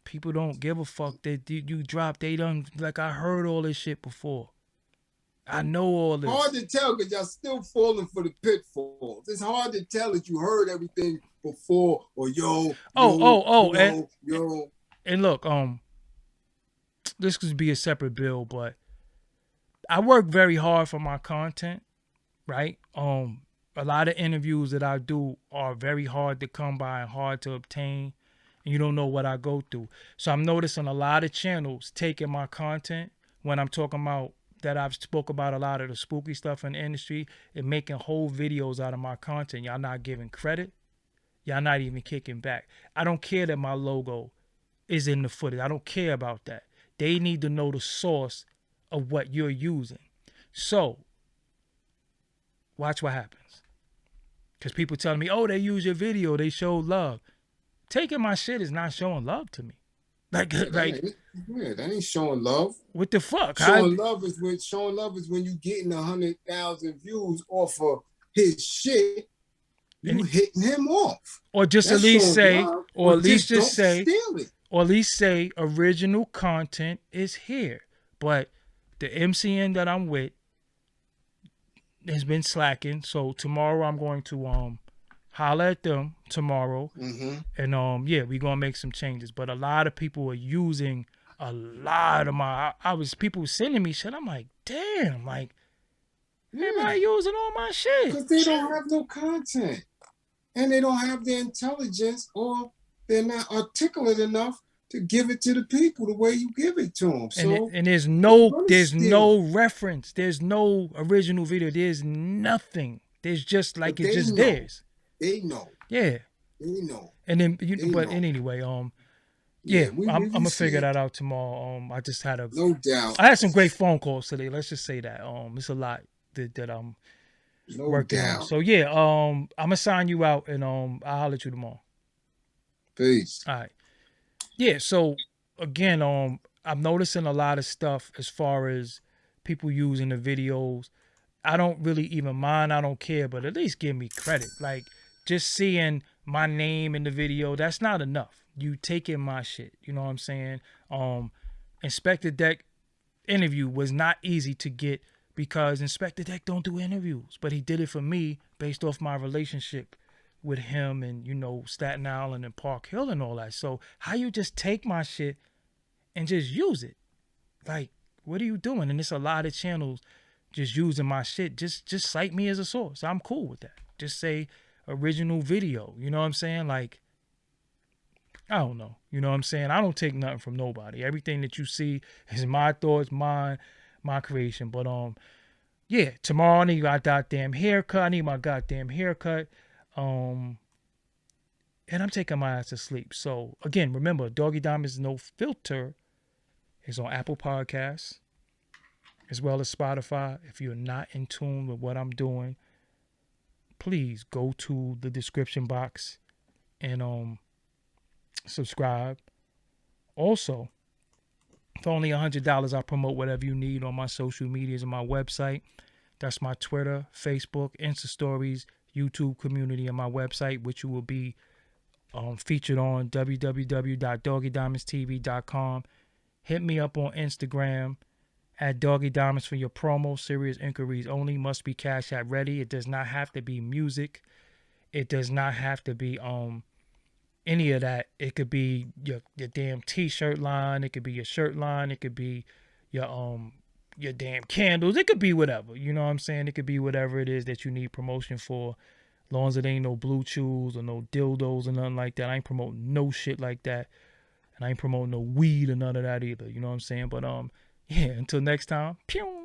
People don't give a fuck that you drop. They done, like, I heard all this shit before. I know all this. Hard to tell because y'all still falling for the pitfalls. It's hard to tell that you heard everything before or And look, this could be a separate bill, but I work very hard for my content, right? A lot of interviews that I do are very hard to come by and hard to obtain, and you don't know what I go through. So I'm noticing a lot of channels taking my content when I'm talking about that I've spoke about a lot of the spooky stuff in the industry and making whole videos out of my content. Y'all not giving credit. Y'all not even kicking back. I don't care that my logo is in the footage. I don't care about that. They need to know the source of what you're using. So, watch what happens. Because people telling me, oh, they use your video, they show love. Taking my shit is not showing love to me. Like, that ain't showing love. What the fuck? Showing love is when you getting 100,000 views off of his shit. You hitting him off, or just at least say, love, or at least just say, or at least say, original content is here. But the MCN that I'm with has been slacking, so tomorrow I'm going to holler at them tomorrow, and yeah, we're gonna make some changes. But a lot of people are using a lot of my. People sending me shit. I'm like, damn, like everybody using all my shit because they don't have no content. And they don't have the intelligence, or they're not articulate enough to give it to the people the way you give it to them. So, and there's no reference. There's no original video. There's nothing. There's just like it's just theirs. They know. Yeah. They know. And then, anyway, yeah, I'm gonna figure that out tomorrow. I just had no doubt. I had some great phone calls today. Let's just say that. It's a lot that I'm. No working doubt. on. So yeah, I'm gonna sign you out, and I'll holler at you tomorrow. Peace. All right. Yeah. So again, I'm noticing a lot of stuff as far as people using the videos. I don't really even mind. I don't care, but at least give me credit. Like just seeing my name in the video, that's not enough. You taking my shit. You know what I'm saying? Inspector Deck interview was not easy to get. Because Inspector Deck don't do interviews, but he did it for me based off my relationship with him and, Staten Island and Park Hill and all that. So how you just take my shit and just use it? Like, what are you doing? And it's a lot of channels just using my shit. Just cite me as a source. I'm cool with that. Just say original video. You know what I'm saying? Like, I don't know. You know what I'm saying? I don't take nothing from nobody. Everything that you see is my thoughts, my creation. But yeah, tomorrow I need my goddamn haircut. And I'm taking my ass to sleep. So again, remember, Doggie Diamonds No Filter is on Apple Podcasts as well as Spotify. If you're not in tune with what I'm doing, please go to the description box and subscribe. Also, for only $100, I'll promote whatever you need on my social medias and my website. That's my Twitter, Facebook, Insta Stories, YouTube community, and my website, which you will be featured on www.doggiediamondstv.com. Hit me up on Instagram at Doggie Diamonds for your promo. Serious inquiries only. Must be Cash App ready. It does not have to be music. It does not have to be any of that. It could be your damn t-shirt line. It could be your shirt line. It could be your damn candles. It could be whatever. You know what I'm saying? It could be whatever it is that you need promotion for. As long as it ain't no blue chews or no dildos or nothing like that. I ain't promoting no shit like that. And I ain't promoting no weed or none of that either. You know what I'm saying? But yeah, until next time. Pew!